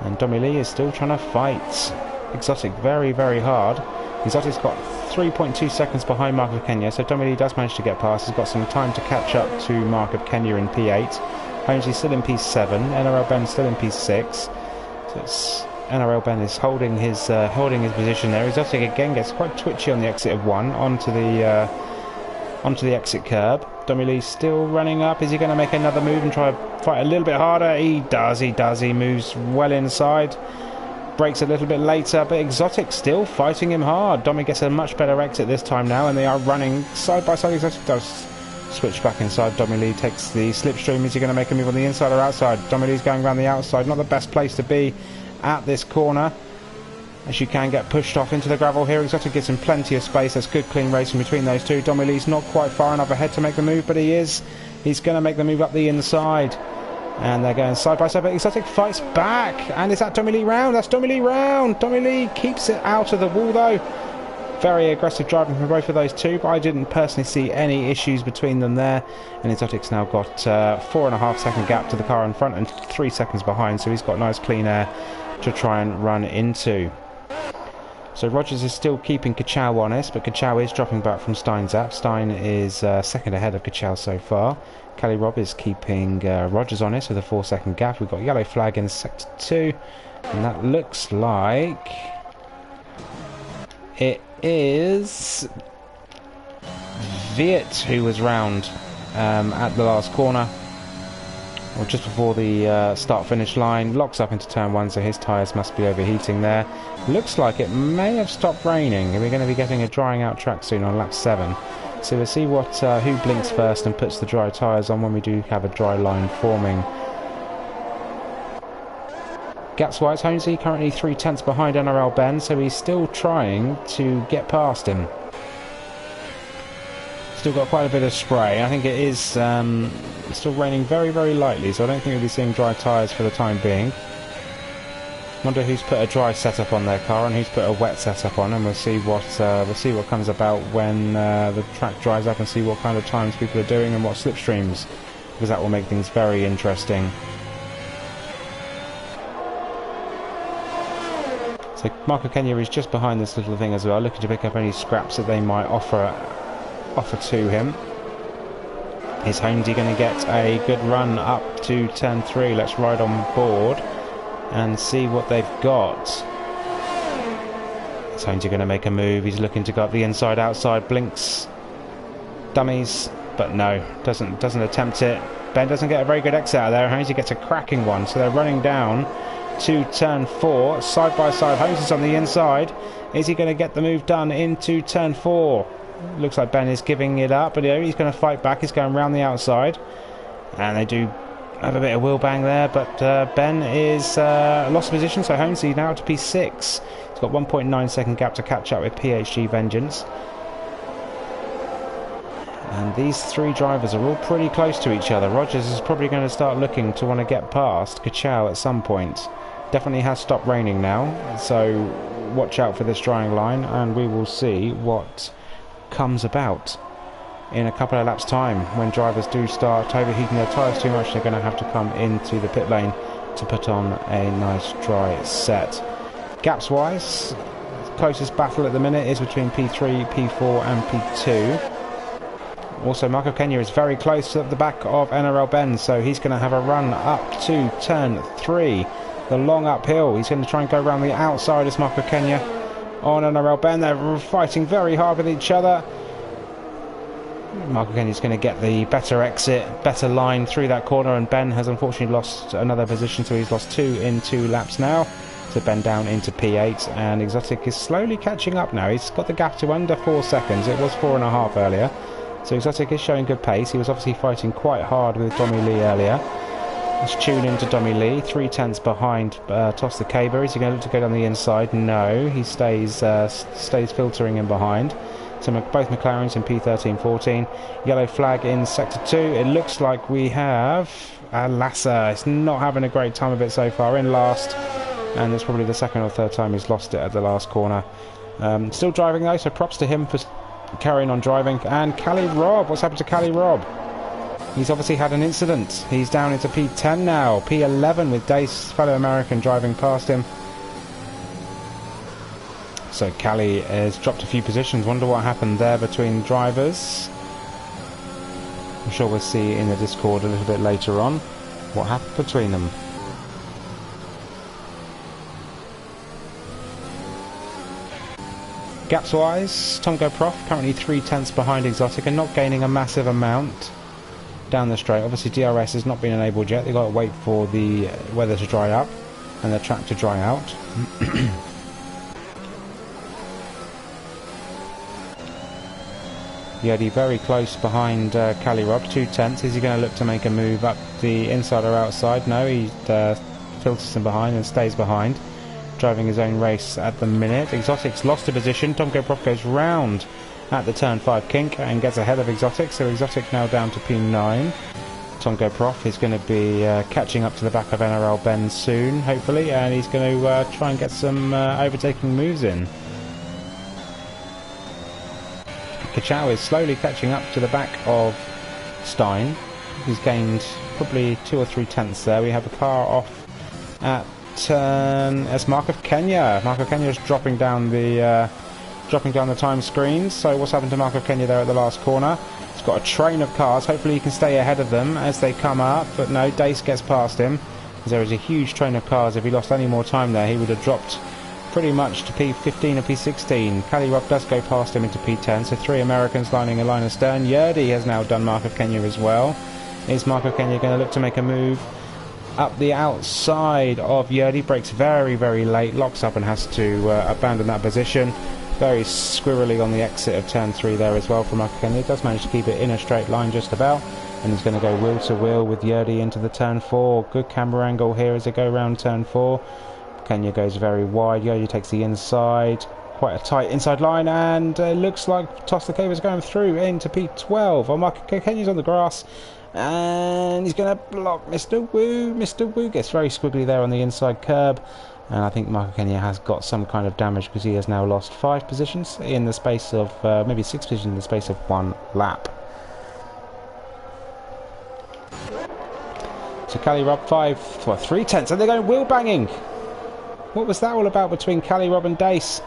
and Domi Lee is still trying to fight Exotic very, very hard. Exotic's got 3.2 seconds behind Mark of Kenya, so Domi Lee does manage to get past. He's got some time to catch up to Mark of Kenya in P8. Holmesy's still in P7. NRL Ben still in P6. So it's NRL Ben is holding his position there. Exotic again gets quite twitchy on the exit of 1 onto the exit curb. Domi Lee still running up. Is he going to make another move and try to fight a little bit harder? He does. He moves well inside. Breaks a little bit later, but Exotic still fighting him hard. Domi gets a much better exit this time now, and they are running side by side. Exotic does Switch back inside. Domily takes the slipstream. Is he going to make a move on the inside or outside? Domily's going around the outside. Not the best place to be at this corner, as you can get pushed off into the gravel here. Exotic gives him plenty of space. That's good clean racing between those two. Domily's not quite far enough ahead to make the move, but he is. He's going to make the move up the inside. And they're going side by side, but Exotic fights back. And is that Domily round? That's Domily round. Domily keeps it out of the wall though. Very aggressive driving from both of those two, but I didn't personally see any issues between them there. And Exotic's now got 4.5 second gap to the car in front and 3 seconds behind, so he's got nice clean air to try and run into. So Rogers is still keeping Kachow honest, but Kachow is dropping back from Stein's up. Stein is second ahead of Kachow so far. Kelly Robb is keeping Rogers honest with a 4 second gap. We've got yellow flag in sector 2, and that looks like it is Viet who was round at the last corner, or just before the start finish line. Locks up into turn 1, so his tyres must be overheating there. Looks like it may have stopped raining, and we're going to be getting a drying out track soon on lap 7. So we'll see what who blinks first and puts the dry tyres on when we do have a dry line forming. Gaps-wise, Holmesy currently 3/10 behind NRL Ben, so he's still trying to get past him. Still got quite a bit of spray. I think it is still raining very, very lightly, so I don't think we'll be seeing dry tyres for the time being. Wonder who's put a dry setup on their car and who's put a wet setup on, and we'll see what comes about when the track dries up, and see what kind of times people are doing and what slipstreams, because that will make things very interesting. So Marco Kenya is just behind this little thing as well, looking to pick up any scraps that they might offer to him. Is Holmesy going to get a good run up to turn 3? Let's ride on board and see what they've got. Is Holmesy going to make a move? He's looking to go up the inside, outside, blinks, dummies, but no, doesn't attempt it. Ben doesn't get a very good exit out of there. Holmesy gets a cracking one, so they're running down to turn 4, side by side. Holmesy's on the inside. Is he going to get the move done into turn 4? Looks like Ben is giving it up, but he's going to fight back. He's going round the outside, and they do have a bit of wheel bang there, but Ben is lost position, so Holmesy now to P6. He's got 1.9 second gap to catch up with PHG Vengeance. And these three drivers are all pretty close to each other. Rogers is probably going to start looking to want to get past Kachow at some point. Definitely has stopped raining now, so watch out for this drying line, and we will see what comes about in a couple of laps time. When drivers do start overheating their tyres too much, they're going to have to come into the pit lane to put on a nice dry set. Gaps wise, closest battle at the minute is between P3, P4 and P2. Also, Marco Kenya is very close at the back of NRL Ben, so he's going to have a run up to turn 3. The long uphill, he's going to try and go around the outside as Marco Kenya on NRL Ben. They're fighting very hard with each other. Marco Kenya's going to get the better exit, better line through that corner, and Ben has unfortunately lost another position, so he's lost 2 in 2 laps now. So Ben down into P8, and Exotic is slowly catching up now. He's got the gap to under 4 seconds. It was 4.5 earlier. So Exotic is showing good pace. He was obviously fighting quite hard with Dommy Lee earlier. Let's tune into Dommy Lee. 3/10 behind Toss the Caber. Is he going to look to go down the inside? No, he stays filtering in behind. So both McLarens in P13-14. Yellow flag in Sector 2. It looks like we have Lassa. It's not having a great time of it so far, in last. And it's probably the second or third time he's lost it at the last corner. Still driving though, so props to him for carrying on driving. And Callie Robb, what's happened to Callie Robb? He's obviously had an incident. He's down into P10 now, P11 with Dace, fellow American, driving past him. So Callie has dropped a few positions. Wonder what happened there between drivers. I'm sure we'll see in the Discord a little bit later on what happened between them. Gaps wise, Tongo Prof currently 3/10 behind Exotic and not gaining a massive amount down the straight. Obviously DRS has not been enabled yet. They've got to wait for the weather to dry up and the track to dry out. Yodi very close behind Calirob, 2/10. Is he going to look to make a move up the inside or outside? No, he filters him behind and stays behind, driving his own race at the minute. Exotic's lost a position. Tom Prof goes round at the turn 5 kink and gets ahead of Exotic, so Exotic now down to P9. Tongo Prof is going to be catching up to the back of NRL Ben soon, hopefully, and he's going to try and get some overtaking moves in. Kachow is slowly catching up to the back of Stein. He's gained probably 2 or 3 tenths there. We have a car off at turn as Mark of Kenya. Mark of Kenya is dropping down the time screens. So what's happened to Mark of Kenya there at the last corner? He's got a train of cars. Hopefully he can stay ahead of them as they come up, but no, Dace gets past him. There is a huge train of cars. If he lost any more time there, he would have dropped pretty much to P15 or P16. Calirob does go past him into P10, so 3 Americans lining a line astern. Yerdy has now done Mark of Kenya as well. Is Mark of Kenya going to look to make a move up the outside of Yerdy? Brakes very, very late, locks up and has to abandon that position. Very squirrely on the exit of turn 3 there as well from Mark of Kenya. Does manage to keep it in a straight line just about, and he's going to go wheel to wheel with Yerdy into the turn 4. Good camera angle here as they go round turn 4. Kenya goes very wide. Yerdy takes the inside, quite a tight inside line, and looks like Toss the Cave is going through into P12. Oh, Mark Kenya's on the grass, and he's going to block Mr. Wu. Mr. Wu gets very squiggly there on the inside curb, and I think Mark Kenya has got some kind of damage because he has now lost 5 positions in the space of maybe 6 positions in the space of 1 lap. So Calirob 3 tenths, and they're going wheel banging. What was that all about between Calirob and Dace?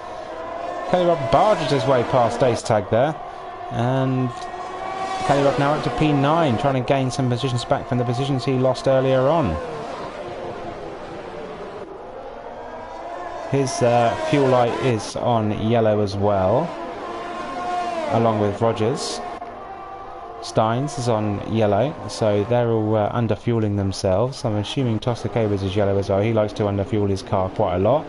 Calirob barges his way past Dace tag there, and Calirob now up to P9, trying to gain some positions back from the positions he lost earlier on. His fuel light is on yellow as well, along with Rogers. Steins is on yellow, so they're all under-fueling themselves. I'm assuming Toster Cabers is yellow as well. He likes to under-fuel his car quite a lot.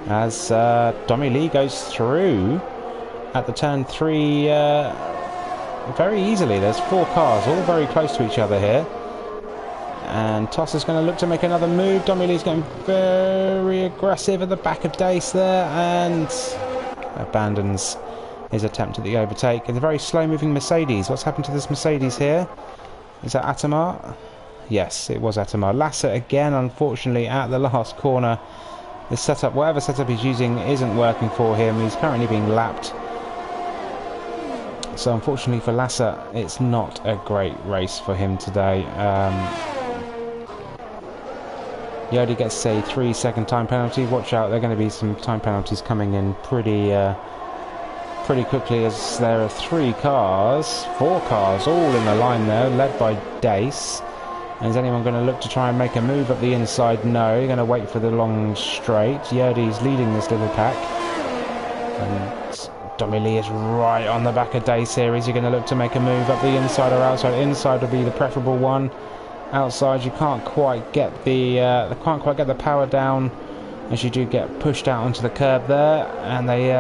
As Dommy Lee goes through at the turn 3 very easily. There's 4 cars, all very close to each other here. And Toss is going to look to make another move. Dommy Lee's going very aggressive at the back of Dace there, and abandons his attempt at the overtake. And a very slow-moving Mercedes. What's happened to this Mercedes here? Is that Atamar? Yes, it was Atamar. Lasser again, unfortunately, at the last corner. The setup, whatever setup he's using, isn't working for him. He's currently being lapped. So unfortunately for Lasser, it's not a great race for him today. Yodi gets a 3-second time penalty. Watch out, there are going to be some time penalties coming in pretty quickly, as there are 4 cars all in the line there, led by Dace. And is anyone going to look to try and make a move up the inside? No, you're going to wait for the long straight. Yerdy's leading this little pack, and Dommy Lee is right on the back of Dace here. Is he going to look to make a move up the inside or outside? Inside would be the preferable one. Outside you can't quite get the power down, as you do get pushed out onto the curb there, and they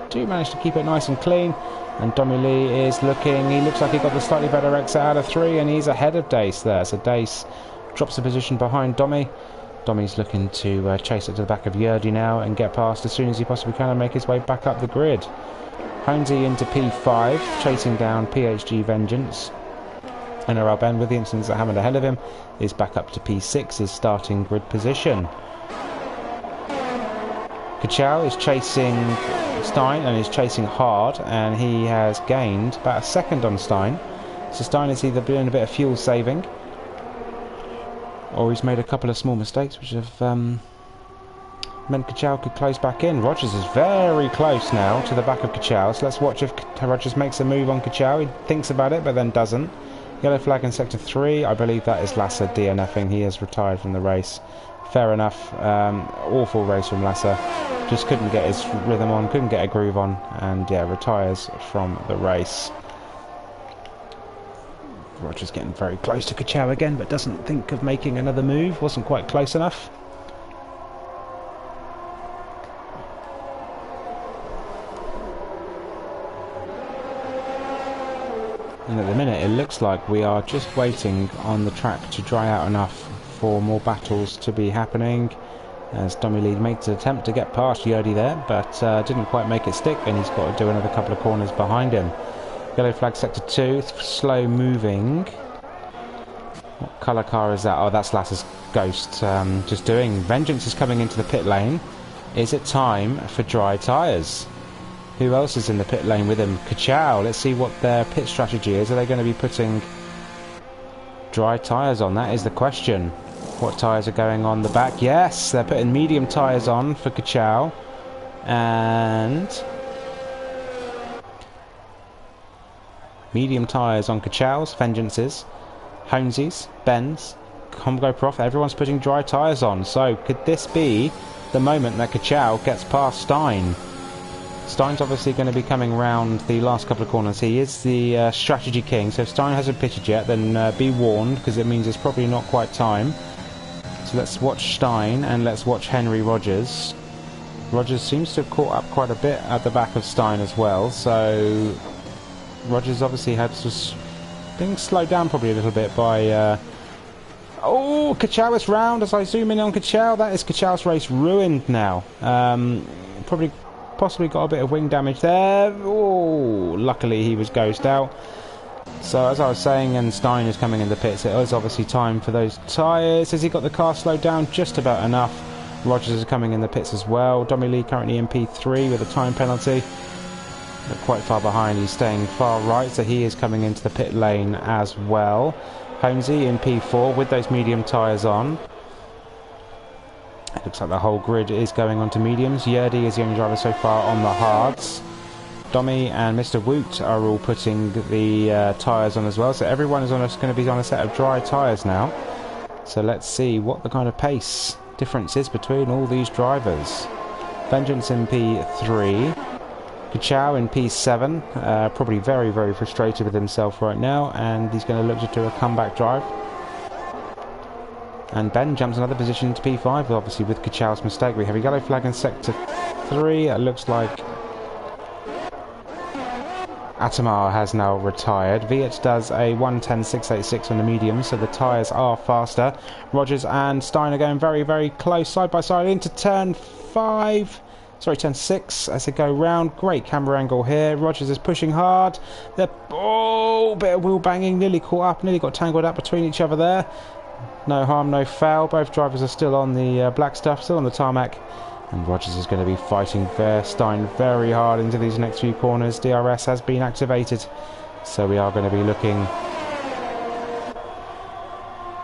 do manage to keep it nice and clean. And Dommy Lee is looking, he looks like he got the slightly better exit out of 3, and he's ahead of Dace there. So Dace drops the position behind Dommy. Dommy's looking to chase it to the back of Yerdy now and get past as soon as he possibly can and make his way back up the grid. Honesy into P5, chasing down PHG Vengeance. NRL Ben, with the incidents that happened ahead of him, is back up to P6, his starting grid position. Kachow is chasing Stein and is chasing hard, and he has gained about a second on Stein. So Stein is either doing a bit of fuel saving, or he's made a couple of small mistakes which have meant Kachow could close back in. Rogers is very close now to the back of Kachow, so let's watch if Rogers makes a move on Kachow. He thinks about it but then doesn't. Yellow flag in sector 3, I believe that is Lasser DNFing. He has retired from the race. Fair enough. Awful race from Lasser. Just couldn't get his rhythm on, couldn't get a groove on, and yeah, retires from the race. Rogers getting very close to Kachow again, but doesn't think of making another move. Wasn't quite close enough. And at the minute it looks like we are just waiting on the track to dry out enough for more battles to be happening, as Dommy Lee makes an attempt to get past Yerdy there, but didn't quite make it stick, and he's got to do another couple of corners behind him. Yellow flag sector 2, slow moving. What colour car is that? Oh, that's Lass's Ghost just doing. Vengeance is coming into the pit lane. Is it time for dry tyres? Who else is in the pit lane with him? Ka-chow. Let's see what their pit strategy is. Are they going to be putting dry tyres on? That is the question. What tyres are going on the back? Yes, they're putting medium tyres on for Ka-chow. And medium tyres on Ka-chow's, Vengeance's, Holmesy's, Ben's, Combo Prof. Everyone's putting dry tyres on. So could this be the moment that Ka-chow gets past Stein? Stein's obviously going to be coming round the last couple of corners. He is the strategy king, so if Stein hasn't pitted yet, then be warned, because it means it's probably not quite time. So let's watch Stein, and let's watch Henry Rogers. Rogers seems to have caught up quite a bit at the back of Stein as well, so Rogers obviously had just being slowed down probably a little bit by... Oh, Ka-chow is round as I zoom in on Ka-chow. That is Ka-chow's race ruined now. Possibly got a bit of wing damage there. Oh, luckily he was ghosted out. So as I was saying, and Stein is coming in the pits, it is obviously time for those tyres. Has he got the car slowed down just about enough? Rogers is coming in the pits as well. Dommy Lee currently in P3 with a time penalty. But quite far behind, he's staying far right, so he is coming into the pit lane as well. Holmesy in P4 with those medium tyres on. It looks like the whole grid is going on to mediums. Yerdy is the only driver so far on the hards. Dommy and Mr. Woot are all putting the tyres on as well. So everyone is going to be on a set of dry tyres now. So let's see what the kind of pace difference is between all these drivers. Vengeance in P3. Ka-chow in P7. Probably very, very frustrated with himself right now. And he's going to look to do a comeback drive. And Ben jumps another position to P5, obviously with Ka-chow's mistake. We have a yellow flag in sector 3. It looks like Atamar has now retired. Viet does a 1:10.686 on the medium, so the tyres are faster. Rogers and Stein are going very, very close, side by side, into turn 5. Sorry, turn 6 as they go round. Great camera angle here. Rogers is pushing hard. Oh, bit of wheel banging. Nearly caught up, nearly got tangled up between each other there. No harm, no foul. Both drivers are still on the black stuff, still on the tarmac. And Rogers is going to be fighting Stein very hard into these next few corners. DRS has been activated. So we are going to be looking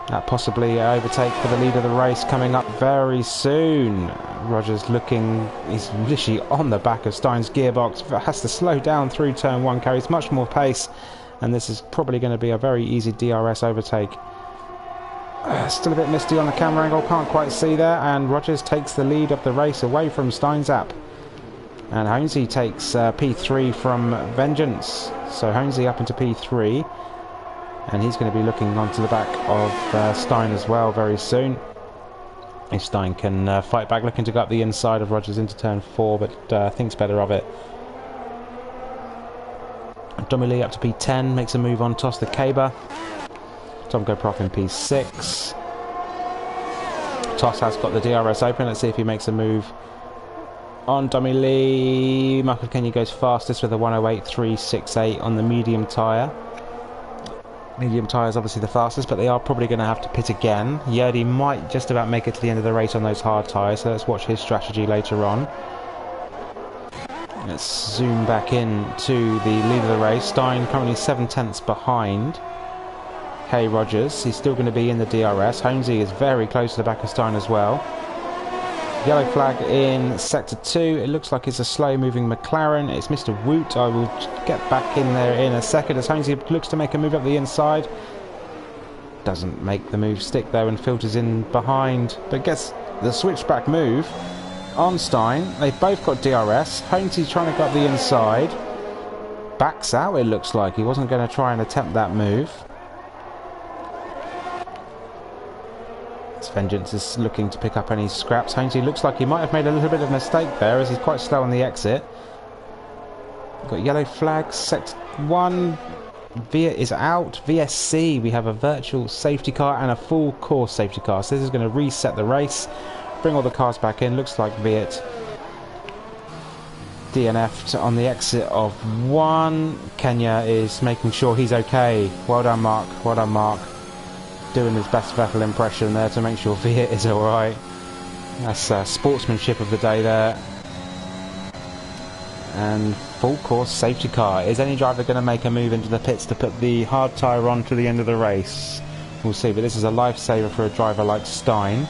at possibly an overtake for the lead of the race coming up very soon. Rogers looking, he's literally on the back of Stein's gearbox. Has to slow down through turn 1, carries much more pace. And this is probably going to be a very easy DRS overtake. Still a bit misty on the camera angle, can't quite see there, and Rogers takes the lead of the race away from Stein's app. And Holmesy takes P3 from Vengeance, so Holmesy up into P3, and he's going to be looking onto the back of Stein as well very soon. If Stein can fight back, looking to go up the inside of Rogers into turn 4, but thinks better of it. Dommy Lee up to P10, makes a move on Toss the Caber. Tom Go Prof in P6. Toss has got the DRS open. Let's see if he makes a move on Dommy Lee. Michael Kenya goes fastest with a 1:08.368 on the medium tyre. Medium tyre is obviously the fastest, but they are probably going to have to pit again. Yerdy might just about make it to the end of the race on those hard tyres, so let's watch his strategy later on. Let's zoom back in to the lead of the race. Stein currently 7/10 behind Hey Rogers. He's still going to be in the DRS. Holmesy is very close to the back of Stein as well. Yellow flag in sector 2. It looks like it's a slow moving McLaren. It's Mr. Woot. I will get back in there in a second as Holmesy looks to make a move up the inside. Doesn't make the move stick though and filters in behind, but gets the switchback move on Stein. They've both got DRS. Holmesy's trying to go up the inside. Backs out, it looks like. He wasn't going to try and attempt that move. Vengeance is looking to pick up any scraps. Holmesy looks like he might have made a little bit of a mistake there as he's quite slow on the exit. Got yellow flags, sector 1. Viet is out. VSC, we have a virtual safety car and a full course safety car. So this is going to reset the race, bring all the cars back in. Looks like Viet DNF'd on the exit of 1. Kenya is making sure he's okay. Well done, Mark. Well done, Mark. Doing his best Vettel impression there to make sure Viet is alright. That's sportsmanship of the day there. And full course safety car. Is any driver going to make a move into the pits to put the hard tyre on to the end of the race? We'll see, but this is a lifesaver for a driver like Stein.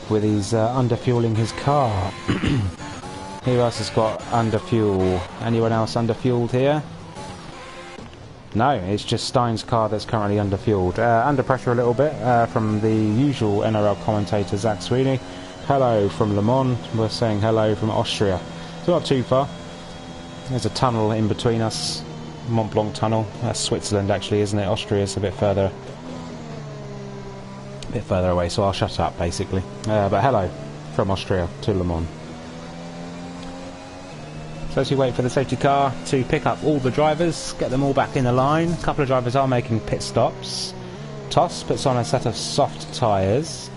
With his underfueling his car. Who else has got under fuel? Anyone else under fueled here? No, it's just Stein's car that's currently under fueled. Under pressure a little bit from the usual NRL commentator Zach Sweeney. Hello from Le Mans. We're saying hello from Austria. It's not too far. There's a tunnel in between us. Mont Blanc tunnel. That's Switzerland actually, isn't it? Austria's a bit further away, so I'll shut up basically. But hello from Austria to Le Mans. So as we wait for the safety car to pick up all the drivers, get them all back in the line. A couple of drivers are making pit stops. Toss puts on a set of soft tyres.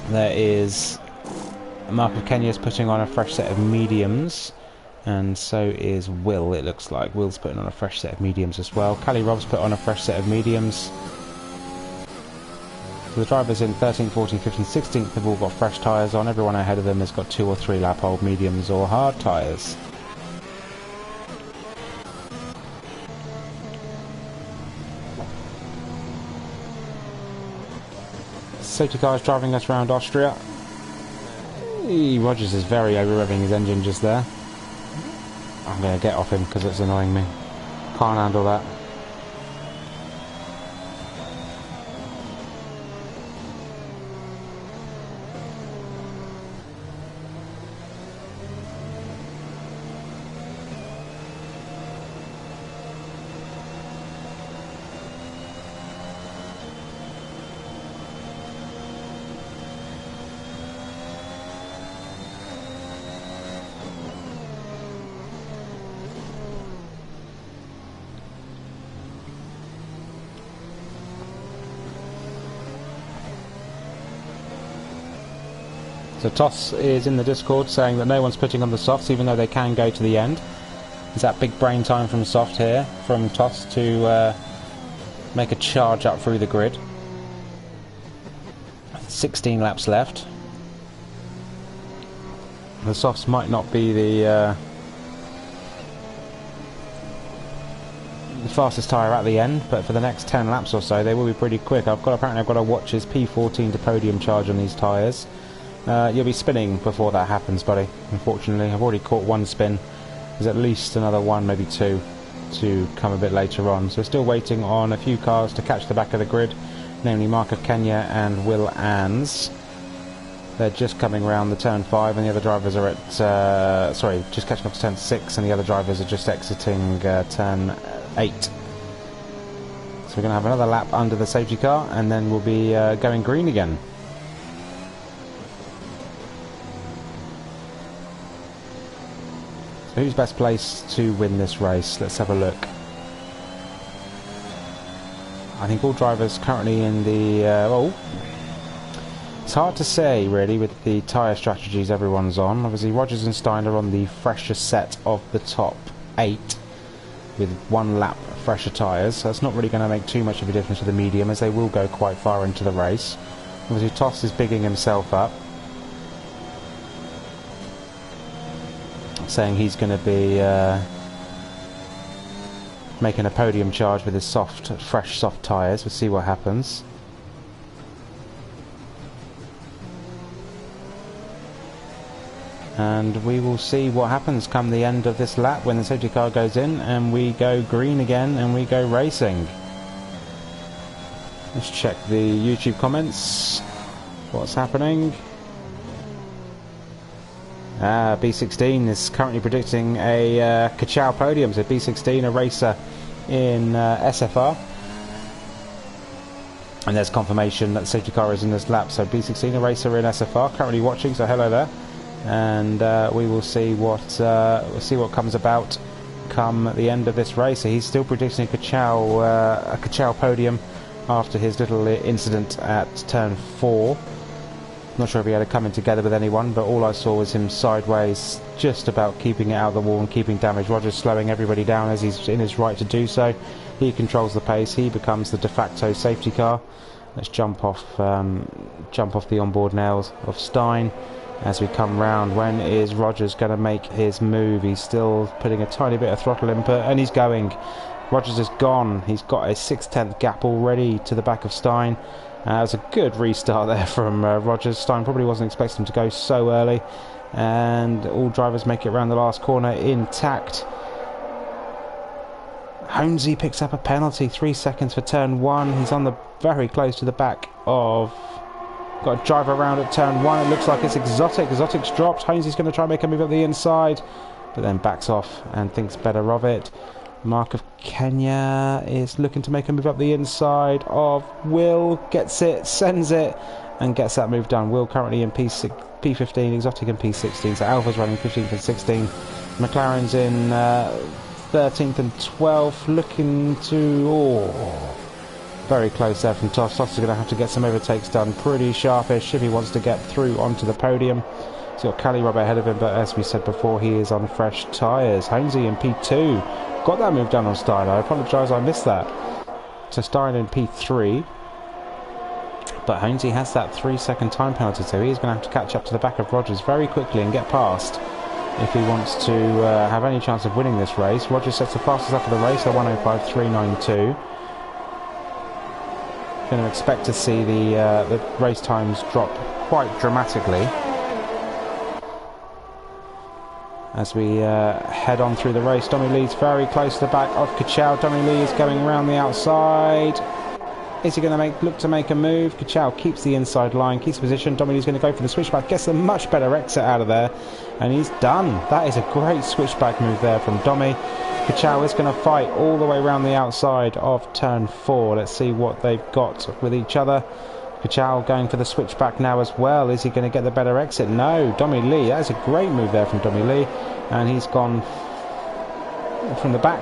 There is Mark of Kenya's putting on a fresh set of mediums. And so is Will, it looks like. Will's putting on a fresh set of mediums as well. Callie Rob's put on a fresh set of mediums. So the drivers in 13th, 14th, 15th, 16th have all got fresh tyres on. Everyone ahead of them has got 2 or 3 lap old mediums or hard tyres. Safety car is driving us around Austria. Rogers is very over-revving his engine just there. I'm going to get off him because it's annoying me. Can't handle that. So Toss is in the Discord saying that no one's putting on the softs even though they can go to the end. Is that big brain time from Soft here, from Toss to make a charge up through the grid. 16 laps left. The softs might not be the fastest tyre at the end, but for the next 10 laps or so they will be pretty quick. Apparently I've got to watch his P14 to podium charge on these tyres. You'll be spinning before that happens, buddy. Unfortunately, I've already caught one spin. There's at least another one, maybe 2, to come a bit later on. So we're still waiting on a few cars to catch the back of the grid, namely Mark of Kenya and Will Ans. They're just coming around the turn 5, and the other drivers are at just catching up to turn 6, and the other drivers are just exiting turn 8. So we're going to have another lap under the safety car, and then we'll be going green again. So who's best placed to win this race? Let's have a look. I think all drivers currently in the... it's hard to say really with the tyre strategies everyone's on. Obviously Rogers and Stein are on the fresher set of the top 8 with 1 lap fresher tyres, so it's not really going to make too much of a difference to the medium as they will go quite far into the race. Obviously Toss is bigging himself up, saying he's going to be making a podium charge with his fresh soft tyres. We'll see what happens. And we will see what happens come the end of this lap when the safety car goes in and we go green again and we go racing. Let's check the YouTube comments. What's happening? B16 is currently predicting a Kachow podium. So B16, a racer in SFR. And there's confirmation that the safety car is in this lap. So B16, a racer in SFR, currently watching. So hello there, and we will see what comes about come the end of this race. So he's still predicting a Kachow podium after his little incident at turn 4. Not sure if he had a coming together with anyone, but all I saw was him sideways, just about keeping it out of the wall and keeping damage. Rogers slowing everybody down as he's in his right to do so. He controls the pace. He becomes the de facto safety car. Let's jump off the onboard nails of Stein as we come round. When is Rogers going to make his move? He's still putting a tiny bit of throttle input, and he's going. Rogers is gone. He's got a 6/10 gap already to the back of Stein. It was a good restart there from Rogers. Stein probably wasn't expecting him to go so early, and all drivers make it around the last corner intact. Honesy picks up a penalty, 3 seconds for turn 1. He's on the very close to the back of... Got a driver around at turn 1. It looks like it's Exotic. Exotic's dropped. Honesy's going to try and make a move up the inside, but then backs off and thinks better of it. Mark of Kenya is looking to make a move up the inside of Will. Gets it, sends it, and gets that move done. Will currently in P15, Exotic in P16. So Alpha's running 15th and 16th. McLaren's in 13th and 12th. Looking to... very close there from Toss. Toss is going to have to get some overtakes done pretty sharpish if he wants to get through onto the podium. He's got Cali Rob ahead of him, but as we said before, he is on fresh tyres. Honesy in P2. Got that move done on Stein. I apologise, I missed that. So Stein in P3. But Honesy has that 3-second time penalty, so he's going to have to catch up to the back of Rogers very quickly and get past if he wants to have any chance of winning this race. Rogers sets the fastest lap of the race, a 1:05.392. Going to expect to see the race times drop quite dramatically as we head on through the race. Dommy Lee's very close to the back of Kachow. Dommy Lee is going around the outside. Is he going to look to make a move? Kachow keeps the inside line, keeps position. Dommy Lee's going to go for the switchback, gets a much better exit out of there, and he's done. That is a great switchback move there from Dommy. Kachow is going to fight all the way around the outside of turn 4. Let's see what they've got with each other. Kachow going for the switchback now as well. Is he going to get the better exit? No. Dommy Lee, that is a great move there from Dommy Lee, and he's gone from the back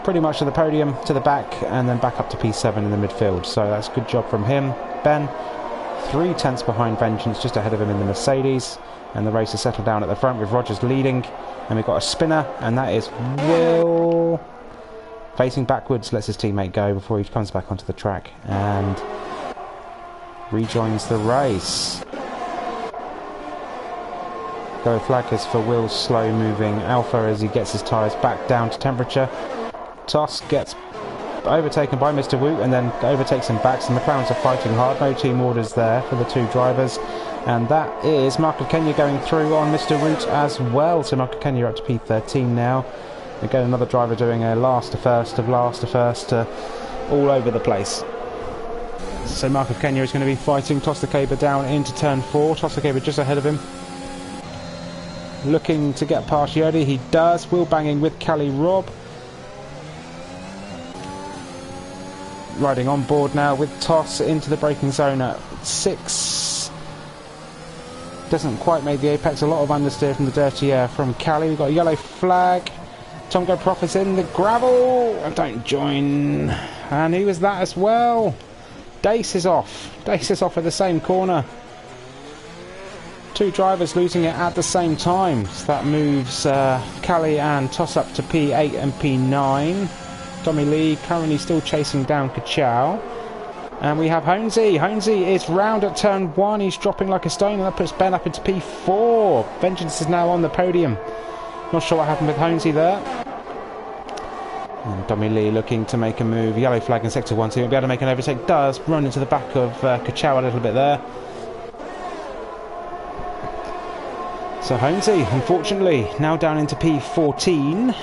pretty much to the podium, to the back, and then back up to P7 in the midfield. So that's a good job from him. Ben, 3 tenths behind Vengeance, just ahead of him in the Mercedes, and the race has settled down at the front with Rogers leading. And we've got a spinner, and that is Will facing backwards, lets his teammate go before he comes back onto the track and rejoins the race. Go flaggers for Will's slow moving Alpha as he gets his tyres back down to temperature. Toss gets overtaken by Mr. Woot and then overtakes him back, so the McLarens are fighting hard. No team orders there for the 2 drivers, and that is Mark of Kenya going through on Mr. Woot as well. So Mark of Kenya up to P13 now. Again, another driver doing a last to first, all over the place. So Mark of Kenya is going to be fighting Toss the Caber down into turn 4. Toss the Caber just ahead of him, looking to get past Yodi. He does. Wheel banging with Cali Rob. Riding on board now with Toss into the braking zone at 6. Doesn't quite make the apex. A lot of understeer from the dirty air from Cali. We've got a yellow flag. Tomgo Profits in the gravel. Don't join. And he was that as well. Dace is off. Dace is off at the same corner. 2 drivers losing it at the same time. So that moves Cali and Toss up to P8 and P9. Dommy Lee currently still chasing down Kachow. And we have Honesy. Honesy is round at turn 1. He's dropping like a stone, and that puts Ben up into P4. Vengeance is now on the podium. Not sure what happened with Honesy there. And Dommy Lee looking to make a move. Yellow flag in sector 1, so he'll be able to make an overtake. Does run into the back of Kachow a little bit there. So Honesy, unfortunately, now down into P14.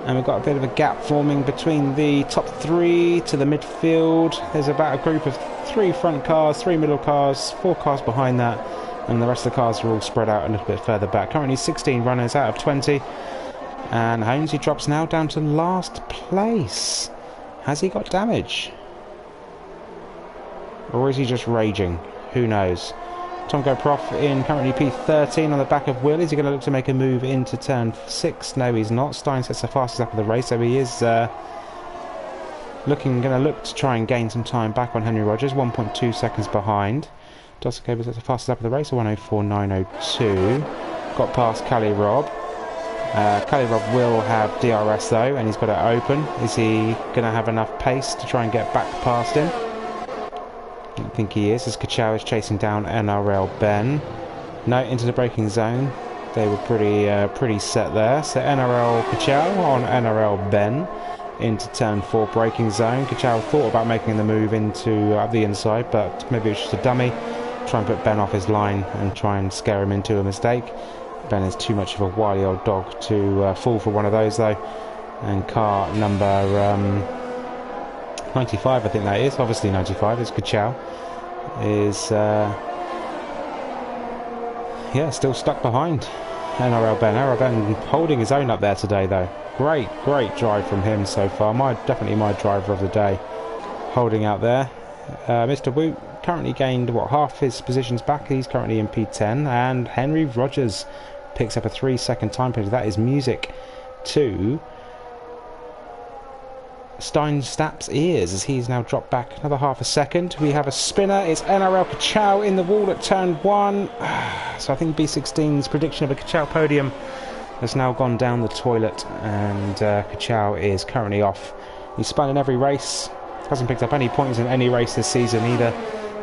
And we've got a bit of a gap forming between the top 3 to the midfield. There's about a group of 3 front cars, 3 middle cars, 4 cars behind that, and the rest of the cars are all spread out a little bit further back. Currently 16 runners out of 20, and Honesy drops now down to last place. Has he got damage? Or is he just raging? Who knows? Tomko Prof in currently P13 on the back of Will. Is he going to look to make a move into turn 6? No, he's not. Stein sets the fastest lap of the race, so he is going to look to try and gain some time back on Henry Rogers. 1.2 seconds behind. Tosakova sets the fastest lap of the race, 1:04.902. Got past Cali Rob. Cali Rob will have DRS though, and he's got it open. Is he going to have enough pace to try and get back past him? I don't think he is, as Kachow is chasing down NRL Ben. No, into the braking zone. They were pretty set there. So NRL Kachow on NRL Ben into turn 4 braking zone. Kachow thought about making the move into the inside, but maybe it was just a dummy. Try and put Ben off his line and try and scare him into a mistake. Ben is too much of a wily old dog to fall for one of those though. And car number 95, I think that is, obviously 95, is Kachow, is yeah, still stuck behind NRL Ben. NRL Ben holding his own up there today though. Great drive from him so far. Definitely my driver of the day, holding out there. Mr. Woot currently gained half his positions back. He's currently in P10, and Henry Rogers picks up a 3-second time penalty. That is music to Stein Stapp's ears, as he's now dropped back another half a second. We have a spinner. It's NRL Kachow in the wall at turn 1. So I think B16's prediction of a Kachow podium has now gone down the toilet, and Kachow is currently off. He's spun in every race, hasn't picked up any points in any race this season either.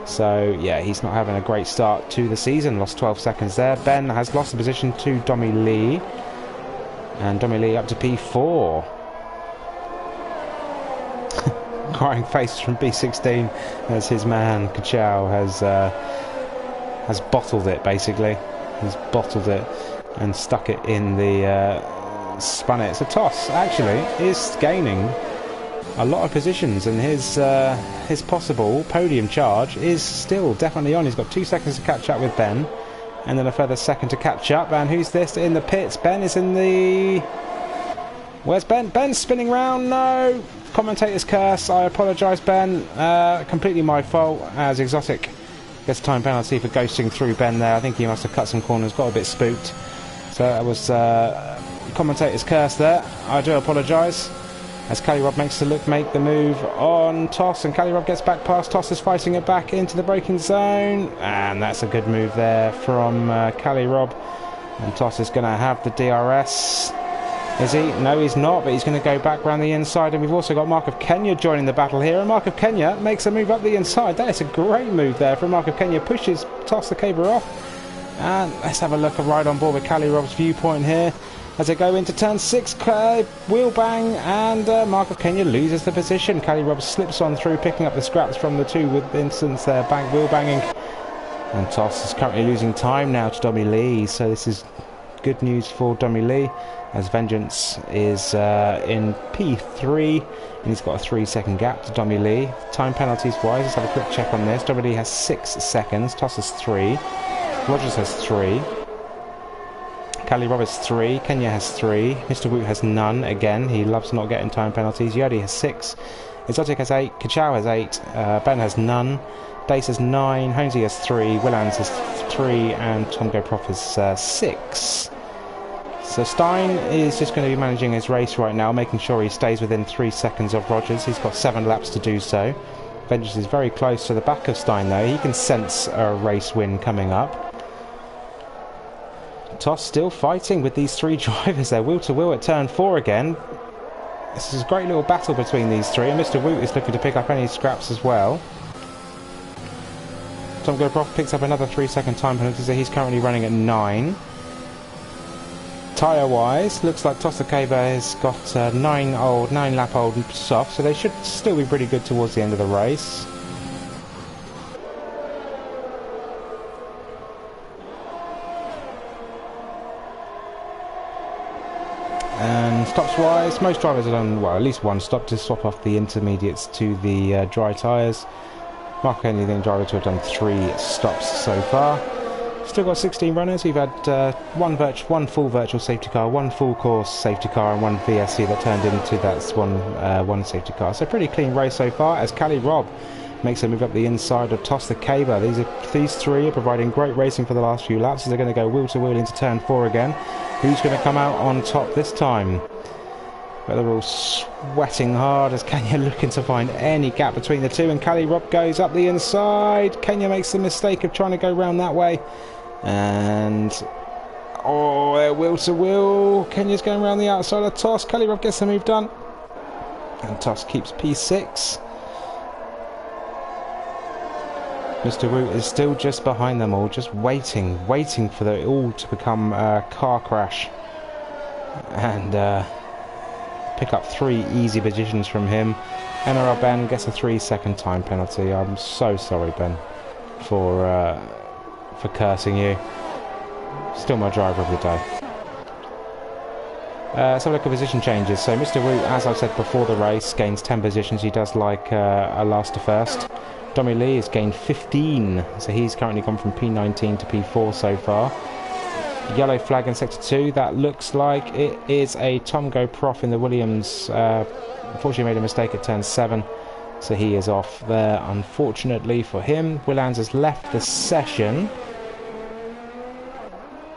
So yeah, he's not having a great start to the season. Lost 12 seconds there. Ben has lost the position to Domi Lee, and Domi Lee up to P4. Crying faces from B16 as his man Kachow has bottled it, basically. He's bottled it and stuck it in the spun it. So Toss actually is gaining a lot of positions, and his possible podium charge is still definitely on. He's got 2 seconds to catch up with Ben, and then a further second to catch up. And who's this in the pits? Ben is in the... Where's Ben? Ben's spinning round. No! Commentator's curse. I apologise, Ben. Completely my fault, as Exotic gets a time penalty for ghosting through Ben there. I think he must have cut some corners, got a bit spooked. So that was commentator's curse there. I do apologise. As Cali Rob makes the move on Toss, and Cali Rob gets back past Toss, is fighting it back into the braking zone, and that's a good move there from Cali Rob. And Toss is going to have the DRS. Is he? No, he's not, but he's going to go back round the inside. And we've also got Mark of Kenya joining the battle here, and Mark of Kenya makes a move up the inside. That is a great move there from Mark of Kenya. Pushes Toss the Caber off, and let's have a look right on board with Cali Rob's viewpoint here as they go into turn 6. Wheel bang, and Mark of Kenya loses the position. Cali Rob slips on through, picking up the scraps from the two with instance there, wheel banging. And Toss is currently losing time now to Domi Lee, so this is good news for Domi Lee, as Vengeance is in P3, and he's got a 3-second gap to Domi Lee. Time penalties wise, let's have a quick check on this. Domi Lee has 6 seconds, Toss has 3, Rogers has 3, Cali Rob has 3, Kenya has 3, Mr. Woot has none. Again, he loves not getting time penalties. Yodi has 6, Exotic has 8, Kachow has 8, Ben has none, Dace has 9, Holmesy has 3, Willans has 3, and Tomko Prof has 6. So Stein is just going to be managing his race right now, making sure he stays within 3 seconds of Rogers. He's got 7 laps to do so. Vengeance is very close to the back of Stein though. He can sense a race win coming up. Toss still fighting with these 3 drivers there, wheel to wheel at turn 4 again. This is a great little battle between these 3, and Mr. Woot is looking to pick up any scraps as well. Tomko Prof picks up another 3-second time penalty, so he's currently running at 9. Tyre wise, looks like Tosakava has got 9 lap old soft, so they should still be pretty good towards the end of the race. And stops wise, most drivers have done, well, at least one stop to swap off the intermediates to the dry tyres. Mark Henry, the only driver to have done 3 stops so far. Still got 16 runners. We've had one full virtual safety car, one full course safety car, and one VSC that turned into one safety car. So pretty clean race so far, as Cali Rob makes a move up the inside of Toss the Caber. These three are providing great racing for the last few laps, as they're going to go wheel to wheel into turn 4 again. Who's going to come out on top this time? But they're all sweating hard as Kenya looking to find any gap between the two, and Cali Rob goes up the inside. Kenya makes the mistake of trying to go round that way, and they're wheel to wheel. Kenya's going around the outside of Toss. Cali Rob gets the move done, and Toss keeps P6. Mr. Wu is still just behind them all, just waiting for it all to become a car crash, and pick up 3 easy positions from him. NRL Ben gets a 3-second time penalty. I'm so sorry, Ben, for cursing you. Still my driver of the day. Let's have a look at position changes. So Mr. Wu, as I've said before the race, gains 10 positions. He does like a last to first. Dommy Lee has gained 15, so he's currently gone from P19 to P4 so far. Yellow flag in sector 2, that looks like it is a Tom Go Prof in the Williams. Unfortunately made a mistake at turn 7, so he is off there, unfortunately for him. Willans has left the session.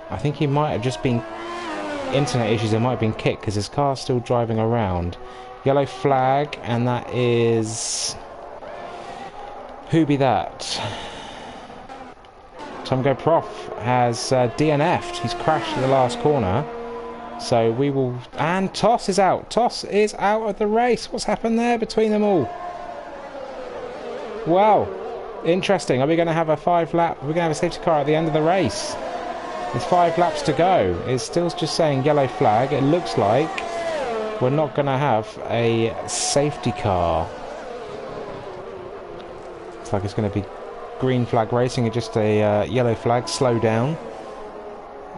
I think he might have just been internet issues, it might have been kicked because his car's still driving around. Yellow flag, and that is... who be that? Tom Go Prof has DNF'd. He's crashed at the last corner. So we will... and Toss is out. Toss is out of the race. What's happened there between them all? Wow. Interesting. Are we going to have a 5-lap... we're going to have a safety car at the end of the race? There's 5 laps to go. It's still just saying yellow flag. It looks like we're not going to have a safety car. Looks like it's going to be green flag racing and just a yellow flag, slow down.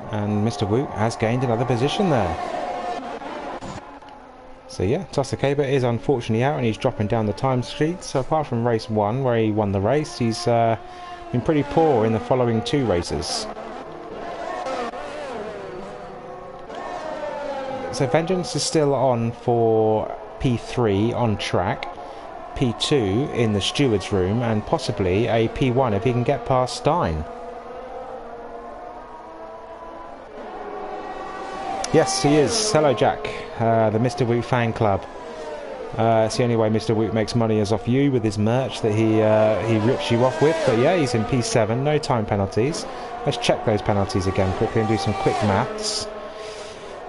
And Mr. Wu has gained another position there. So yeah, Toss the Caber is unfortunately out, and he's dropping down the time sheet. So apart from race 1 where he won the race, he's been pretty poor in the following 2 races. So Vengeance is still on for P3 on track, P2 in the steward's room, and possibly a P1 if he can get past Stein. Yes, he is. Hello, Jack. The Mr. Wu fan club. It's the only way Mr. Wu makes money is off you with his merch that he rips you off with. But yeah, he's in P7, no time penalties. Let's check those penalties again quickly and do some quick maths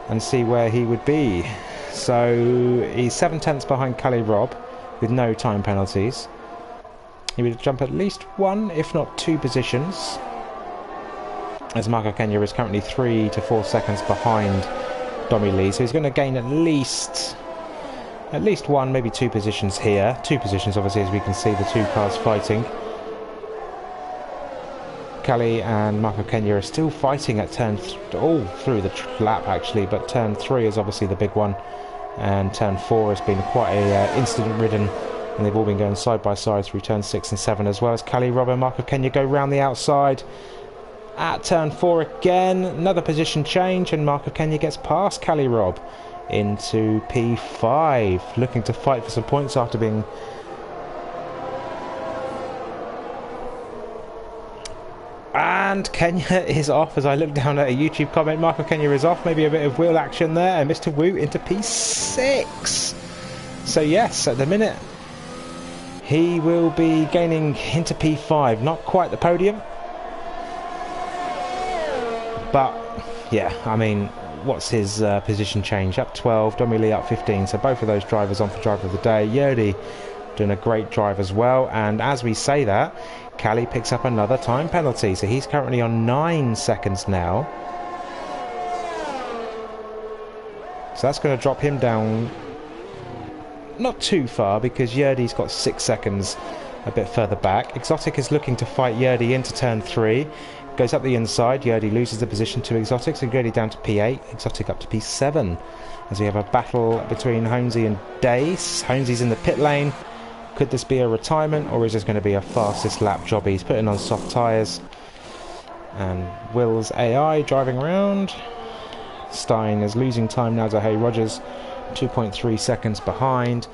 and see where he would be. So he's 7 tenths behind Cali Rob with no time penalties. He would jump at least 1, if not 2 positions, as Marco Kenya is currently 3 to 4 seconds behind Dommy Lee. So he's going to gain at least 1, maybe 2 positions here. 2 positions, obviously, as we can see the 2 cars fighting. Cali and Marco Kenya are still fighting at turn all through the lap actually, but turn 3 is obviously the big one, and turn 4 has been quite a incident ridden, and they've all been going side by side through turn 6 and 7, as well as Cali, Rob and Marco Kenya go round the outside at turn 4 again. Another position change, and Marco Kenya gets past Cali Rob into P5, looking to fight for some points after being... and Kenya is off. As I look down at a YouTube comment, Marco Kenya is off. Maybe a bit of wheel action there, and Mr. Wu into P6. So yes, at the minute he will be gaining into P5. Not quite the podium, but yeah, I mean, what's his position change? Up 12, Dommy Lee up 15. So both of those drivers on for driver of the day. Yerdy doing a great drive as well, and as we say that, Cali picks up another time penalty, so he's currently on 9 seconds now. So that's going to drop him down not too far, because Yerdy's got 6 seconds a bit further back. Exotic is looking to fight Yerdy into turn 3. Goes up the inside, Yerdy loses the position to Exotic, so Yerdy down to P8, Exotic up to P7. As we have a battle between Holmesy and Dace. Holmesy's in the pit lane. Could this be a retirement, or is this going to be a fastest lap job? He's putting on soft tyres, And Will's AI driving around. Stein is losing time now to Hay Rogers, 2.3 seconds behind.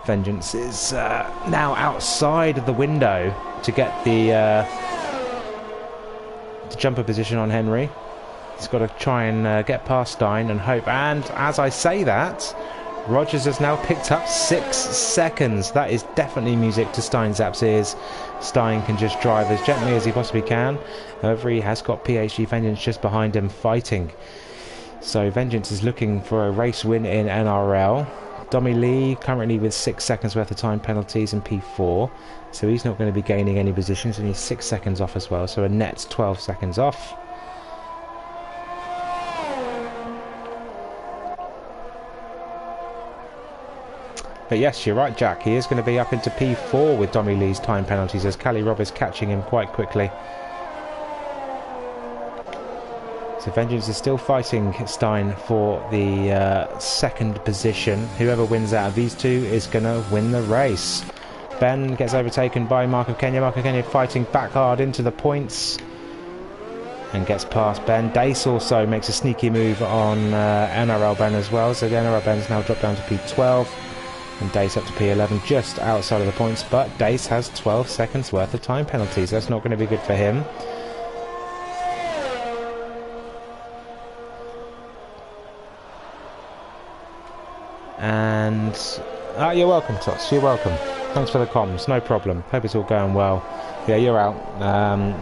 Vengeance is now outside of the window to get the jumper position on Henry. He's got to try and get past Stein and hope. And as I say that, Rogers has now picked up 6 seconds. That is definitely music to Stein's ears. Stein can just drive as gently as he possibly can. However, he has got PhD Vengeance just behind him fighting. So Vengeance is looking for a race win in NRL. Dommy Lee currently with 6 seconds worth of time penalties in P4. So he's not going to be gaining any positions, and he's 6 seconds off as well. So a net 12 seconds off. But yes, you're right, Jack. He is going to be up into P4 with Dommy Lee's time penalties, as Callie Robb is catching him quite quickly. So Vengeance is still fighting Stein for the second position. Whoever wins out of these two is going to win the race. Ben gets overtaken by Mark of Kenya. Mark of Kenya fighting back hard into the points and gets past Ben. Dace also makes a sneaky move on NRL Ben as well. So the NRL Ben's now dropped down to P12. And Dace up to P11, just outside of the points. But Dace has 12 seconds worth of time penalties. That's not going to be good for him. And you're welcome, Tots. You're welcome. Thanks for the comms. No problem. Hope it's all going well. Yeah, you're out.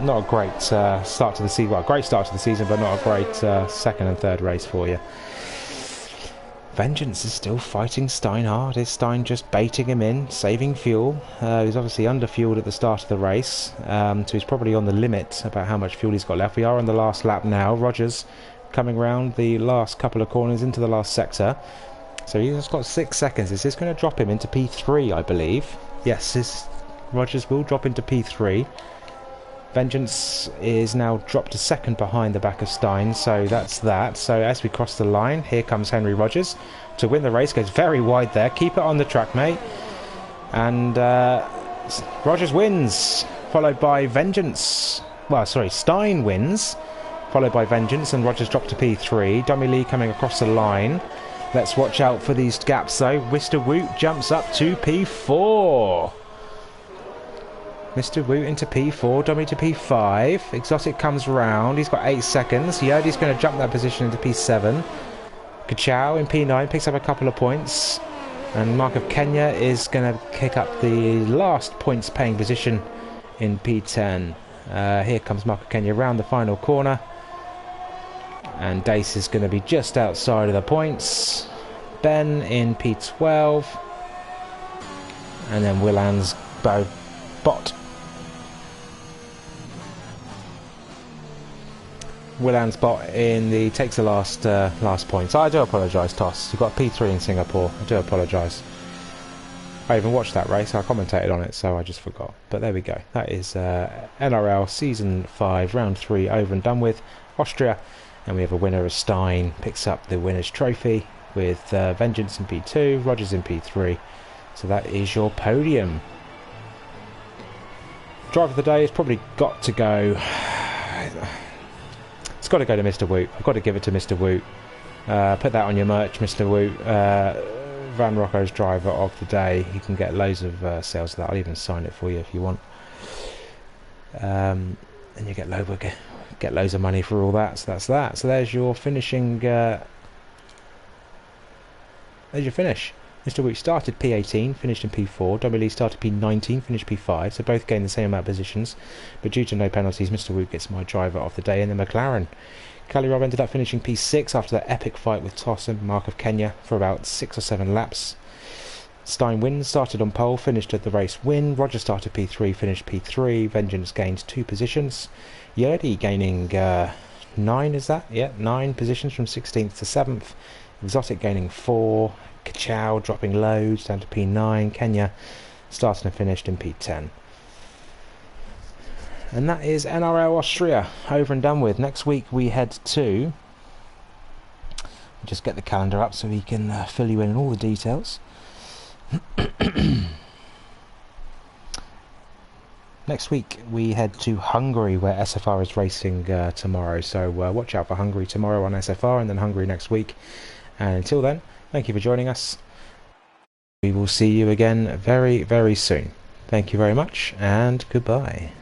Not a great start to the season. Well, a great start to the season, but not a great second and third race for you. Vengeance is still fighting Stein hard. Is Stein just baiting him in, saving fuel? He's obviously under-fueled at the start of the race, so he's probably on the limit about how much fuel he's got left. We are on the last lap now. Rogers coming round the last couple of corners into the last sector. So he's got 6 seconds. Is this going to drop him into P3, I believe? Yes, Rogers will drop into P3. Vengeance is now dropped a second behind the back of Stein, so that's that. So as we cross the line, here comes Henry Rogers to win the race. Goes very wide there. Keep it on the track, mate. And Rogers wins, followed by Vengeance. Well, sorry, Stein wins, followed by Vengeance, and Rogers dropped to P3. Dommy Lee coming across the line. Let's watch out for these gaps, though. Mr. Woot jumps up to P4. Mr. Woot into P4, Dommy to P5. Exotic comes round. He's got 8 seconds. Yodi's going to jump that position into P7. Kachow in P9 picks up a couple of points. And Mark of Kenya is going to kick up the last points paying position in P10. Here comes Mark of Kenya round the final corner. And Dace is going to be just outside of the points. Ben in P12. And then Willan's bot. Willan's bot takes the last points. I do apologise, Toss. You've got P3 in Singapore. I do apologise. I even watched that race. I commentated on it, so I just forgot. But there we go. That is NRL Season 5, Round 3 over and done with. Austria. And we have a winner as Stein picks up the winner's trophy with Vengeance in P2, Rogers in P3. So that is your podium. Driver of the day has probably got to go. It's got to go to Mr. Woot. I've got to give it to Mr. Woot. Put that on your merch, Mr. Woot. Van Rocco's driver of the day. You can get loads of sales of that. I'll even sign it for you if you want. And you get loads of money for all that. So that's that. So there's your finishing. There's your finish. Mr. Woot started P18, finished in P4. Dommy Lee started P19, finished P5. So both gained the same amount of positions. But due to no penalties, Mr. Woot gets my driver of the day in the McLaren. Callie Robb ended up finishing P6 after that epic fight with Toss and Mark of Kenya for about 6 or 7 laps. Stein wins, started on pole, finished at the race win. Rogers started P3, finished P3. Vengeance gained 2 positions. Yerdy gaining 9, is that? Yeah, 9 positions from 16th to 7th. Exotic gaining 4. Kachow dropping loads down to P9. Kenya started and finished in P10. And that is NRL Austria over and done with. Next week we head to... just get the calendar up so we can fill you in on all the details. Next week we head to Hungary, where SFR is racing tomorrow, so watch out for Hungary tomorrow on SFR, and then Hungary next week. And until then, thank you for joining us. We will see you again very, very soon. Thank you very much, and goodbye.